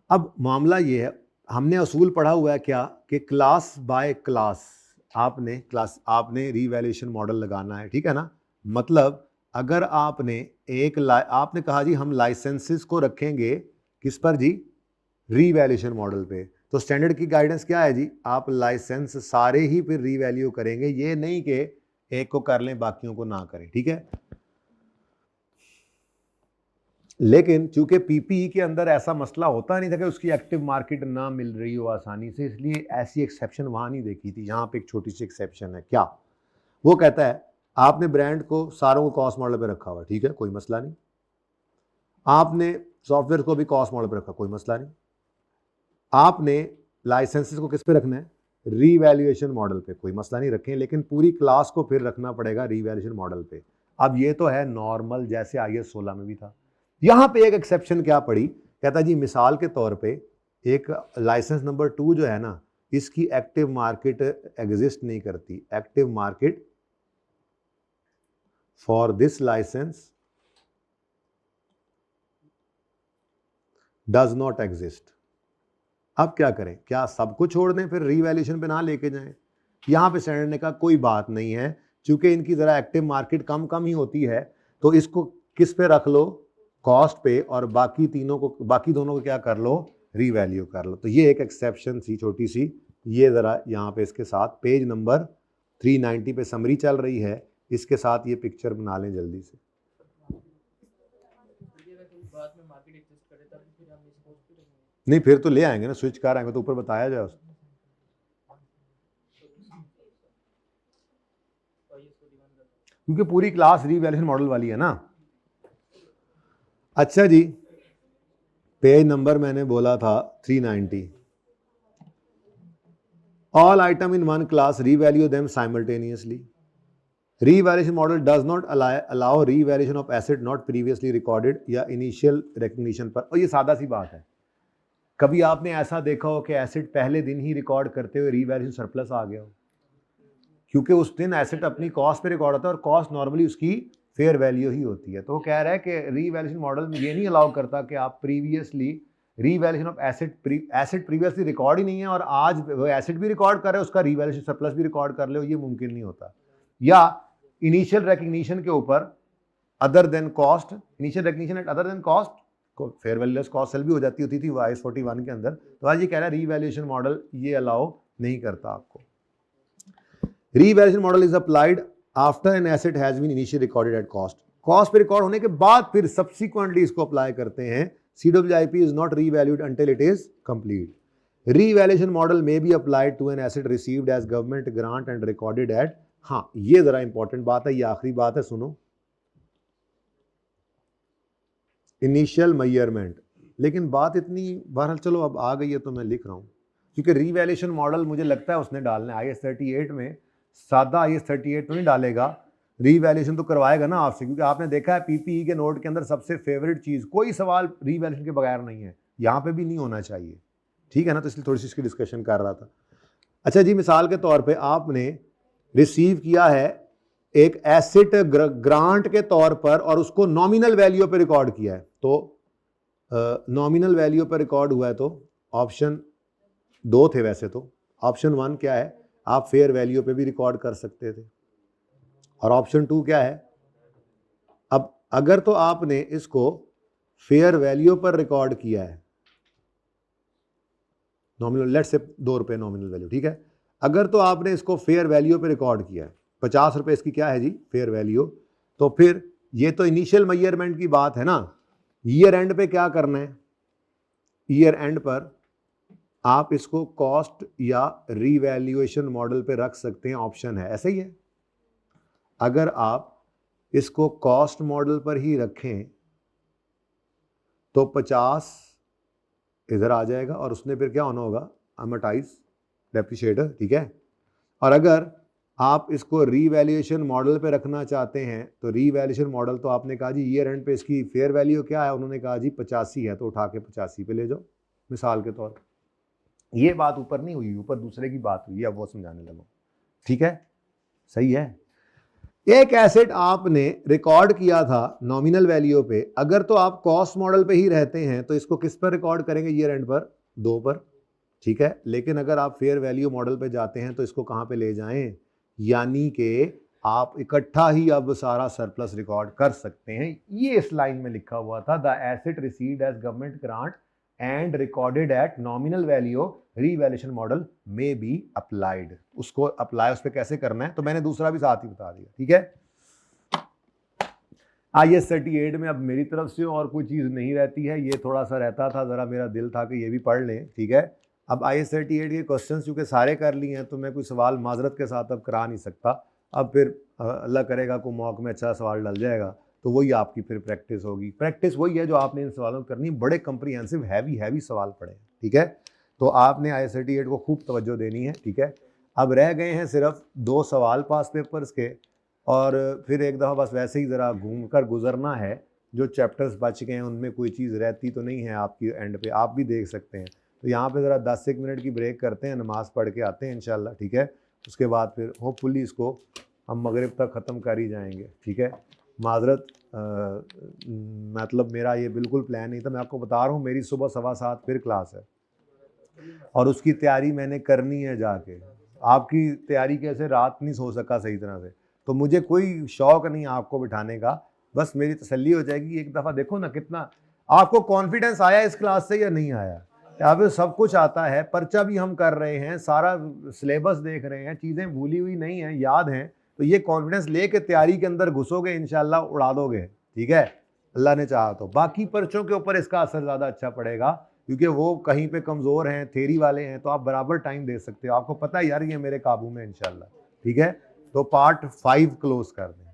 अब मामला ये है, हमने असूल पढ़ा हुआ है क्या कि क्लास बाय क्लास आपने रीवैल्यूएशन मॉडल लगाना है, ठीक है ना। मतलब अगर आपने आपने कहा जी हम लाइसेंसेस को रखेंगे किस पर जी? रीवैल्यूएशन मॉडल पे। तो स्टैंडर्ड की गाइडेंस क्या है जी? आप लाइसेंस सारे ही फिर रीवैल्यू करेंगे, ये नहीं कि एक को कर लें बाकियों को ना करें, ठीक है। लेकिन चूंकि पीपीई के अंदर ऐसा मसला होता नहीं था कि उसकी एक्टिव मार्केट ना मिल रही हो आसानी से, इसलिए ऐसी एक्सेप्शन वहां नहीं देखी थी। यहाँ पे एक छोटी सी एक्सेप्शन है। क्या? वो कहता है आपने ब्रांड को सारों को कॉस्ट मॉडल पे रखा हुआ, ठीक है, कोई मसला नहीं। आपने सॉफ्टवेयर को भी कॉस्ट मॉडल पे रखा, कोई मसला नहीं। आपने लाइसेंसेस को किस पे रखना है? रीवैल्यूएशन मॉडल पे, कोई मसला नहीं, रखें, लेकिन पूरी क्लास को फिर रखना पड़ेगा रीवैल्यूएशन मॉडल पे। अब ये तो है नॉर्मल, जैसे IAS 16 में भी था। यहां पे एक एक्सेप्शन क्या पड़ी? कहता जी मिसाल के तौर पे एक लाइसेंस नंबर 2 जो है ना, इसकी एक्टिव मार्केट एग्जिस्ट नहीं करती। Active market for this licence does not exist. अब क्या करें? क्या सबको छोड़ दें, फिर रीवैल्यूएशन पे ना लेके जाएं? यहां पे स्टैंडर्ड ने कहा कोई बात नहीं है, चूंकि इनकी जरा एक्टिव मार्केट कम ही होती है, तो इसको किस पे रख लो? कॉस्ट पे, और बाकी दोनों को क्या कर लो? रीवैल्यू कर लो। तो ये एक एक्सेप्शन थी छोटी सी, ये जरा यहाँ पे इसके साथ पेज नंबर 390 पे समरी चल रही है, इसके साथ ये पिक्चर बना लें जल्दी से। नहीं, फिर तो ले आएंगे ना, स्विच कर आएंगे तो ऊपर बताया जाए उसको। क्योंकि पूरी क्लास रीवैल्यूएशन मॉडल वाली है ना। अच्छा जी, पेज नंबर मैंने बोला था 390। All item in one class revalue them simultaneously. Revaluation model does not allow revaluation of asset not previously recorded या इनिशियल रिकग्निशन पर। और ये सादा सी बात है, कभी आपने ऐसा देखा हो कि एसेट पहले दिन ही रिकॉर्ड करते हुए रीवैल्यूएशन सरप्लस आ गया हो? क्योंकि उस दिन एसेट अपनी कॉस्ट पे रिकॉर्ड होता है, और कॉस्ट नॉर्मली उसकी फेयर वैल्यू ही होती है। तो वो कह रहा है कि रीवैल्यूएशन मॉडल में ये नहीं अलाउ करता कि आप previously revaluation of asset previously record ही नहीं है और आज वो एसेट भी रिकॉर्ड कर रहे हो, उसका रीवैल्यूएशन सरप्लस भी रिकॉर्ड कर ले, ये मुमकिन नहीं होता। या इनिशियल रिकग्निशन के ऊपर other than cost, initial recognition at other than cost, fair value less cost sale भी हो जाती होती थी IAS 41 के अंदर। तो आज ये कह रहा है रीवैल्यूएशन मॉडल ये अलाउ नहीं करता आपको। Revaluation model is applied after an asset has been initially recorded at cost. Cost पे रिकॉर्ड होने के बाद फिर सब्सिक्वेंटली इसको अप्लाई करते हैं। CWIP is not revalued until it is complete. Revaluation model में be applied to an asset received as government grant and recorded at. हाँ, ये जरा इंपॉर्टेंट बात है, ये आखिरी बात है, सुनो। इनिशियल मेजरमेंट, लेकिन बात इतनी बहरहाल चलो अब आ गई है तो मैं लिख रहा हूँ, क्योंकि रीवैल्यूएशन मॉडल मुझे लगता है उसने डालना है IAS 38 में। सादा IAS 38 तो नहीं डालेगा, रीवैल्यूएशन तो करवाएगा ना आपसे, क्योंकि आपने देखा है पीपीई के नोट के अंदर सबसे फेवरेट चीज़, कोई सवाल रीवैल्यूएशन के बगैर नहीं है, यहाँ पे भी नहीं होना चाहिए, ठीक है ना। तो इसलिए थोड़ी सी इसकी डिस्कशन कर रहा था। अच्छा जी, मिसाल के तौर पे आपने रिसीव किया है एक एसेट ग्रांट के तौर पर और उसको नॉमिनल वैल्यू पे रिकॉर्ड किया है, तो नॉमिनल वैल्यू पर रिकॉर्ड हुआ है, तो ऑप्शन 2 थे वैसे तो। ऑप्शन 1 क्या है, आप फेयर वैल्यू पे भी रिकॉर्ड कर सकते थे, और ऑप्शन 2 क्या है, अब अगर तो आपने इसको फेयर वैल्यू पर रिकॉर्ड किया है, नॉमिनल लेट से 2 रुपये नॉमिनल वैल्यू, ठीक है, अगर तो आपने इसको फेयर वैल्यू पे रिकॉर्ड किया है, 50 रुपये इसकी क्या है जी फेयर वैल्यू, तो फिर ये तो इनिशियल मेजरमेंट की बात है ना, ईयर एंड पे क्या करना है, ईयर एंड पर आप इसको कॉस्ट या रीवैल्यूएशन मॉडल पे रख सकते हैं, ऑप्शन है, ऐसे ही है। अगर आप इसको कॉस्ट मॉडल पर ही रखें तो 50 इधर आ जाएगा और उसने फिर क्या होना होगा, अमोर्टाइज डेप्रिशिएटर, ठीक है। और अगर आप इसको रीवैल्यूएशन मॉडल पे रखना चाहते हैं तो रीवैल्यूएशन मॉडल तो आपने कहा जी ईयर एंड पे इसकी फेयर वैल्यू क्या है, उन्होंने कहा जी 85 है, तो उठा के 85 पे ले जाओ मिसाल के तौर पर। ये बात ऊपर नहीं हुई, ऊपर दूसरे की बात हुई, अब वो समझाने लगा, ठीक है, सही है। एक एसेट आपने रिकॉर्ड किया था नॉमिनल वैल्यू पे, अगर तो आप कॉस्ट मॉडल पे ही रहते हैं तो इसको किस पर रिकॉर्ड करेंगे, ईयर एंड पर, 2 पर, ठीक है। लेकिन अगर आप फेयर वैल्यू मॉडल पे जाते हैं तो इसको कहाँ पे ले जाएं, यानी कि आप इकट्ठा ही अब सारा सरप्लस रिकॉर्ड कर सकते हैं। ये इस लाइन में लिखा हुआ था, the asset received as government grant and recorded at nominal value revaluation model में बी अप्लाइड, उसको अप्लाई उस पर कैसे करना है, तो मैंने दूसरा भी साथ ही बता दिया, ठीक है। IAS 38 में अब मेरी तरफ से और कोई चीज़ नहीं रहती है, ये थोड़ा सा रहता था, ज़रा मेरा दिल था कि ये भी पढ़ लें, ठीक है। अब IAS 38 के क्वेश्चंस चूँकि सारे कर लिए हैं तो मैं कोई सवाल माजरत के साथ अब करा नहीं सकता, अब फिर अल्लाह करेगा कोई मौके में अच्छा सवाल डल जाएगा तो वही आपकी फिर प्रैक्टिस होगी। प्रैक्टिस वही है जो आपने इन सवालों को करनी, बड़े कंप्रीहेंसिव हैवी सवाल पढ़े, ठीक है। तो आपने IAS 38 को खूब तवज्जो देनी है, ठीक है। अब रह गए हैं सिर्फ 2 सवाल पास पेपर्स के, और फिर एक दफ़ा बस वैसे ही ज़रा घूम कर गुजरना है, जो चैप्टर्स बच गए हैं उनमें कोई चीज़ रहती तो नहीं है आपकी एंड पे, आप भी देख सकते हैं। तो यहाँ पे ज़रा 10-1 मिनट की ब्रेक करते हैं, नमाज़ पढ़ के आते हैं इंशाल्लाह, ठीक है। उसके बाद फिर होपफुली इसको हम मगरिब तक ख़त्म कर ही जाएंगे, ठीक है। माजरत मतलब मेरा ये बिल्कुल प्लान नहीं था, मैं आपको बता रहा हूँ, मेरी सुबह 7:15 फिर क्लास है और उसकी तैयारी मैंने करनी है जाके। आपकी तैयारी कैसे, रात नहीं सो सका सही तरह से, तो मुझे कोई शौक नहीं आपको बिठाने का, बस मेरी तसल्ली हो जाएगी। एक दफ़ा देखो ना कितना आपको कॉन्फिडेंस आया इस क्लास से या नहीं आया, यहाँ पे सब कुछ आता है, पर्चा भी हम कर रहे हैं, सारा सिलेबस देख रहे हैं, चीज़ें भूली हुई नहीं हैं, याद हैं, तो ये कॉन्फिडेंस लेके तैयारी के अंदर घुसोगे इंशाल्लाह उड़ा दोगे, ठीक है, अल्लाह ने चाहा तो। बाकी पर्चों के ऊपर इसका असर ज़्यादा अच्छा पड़ेगा क्योंकि वो कहीं पे कमज़ोर हैं, थेरी वाले हैं, तो आप बराबर टाइम दे सकते हो, आपको पता है यार ये मेरे काबू में इंशाल्लाह, ठीक है। तो पार्ट 5 क्लोज कर दें।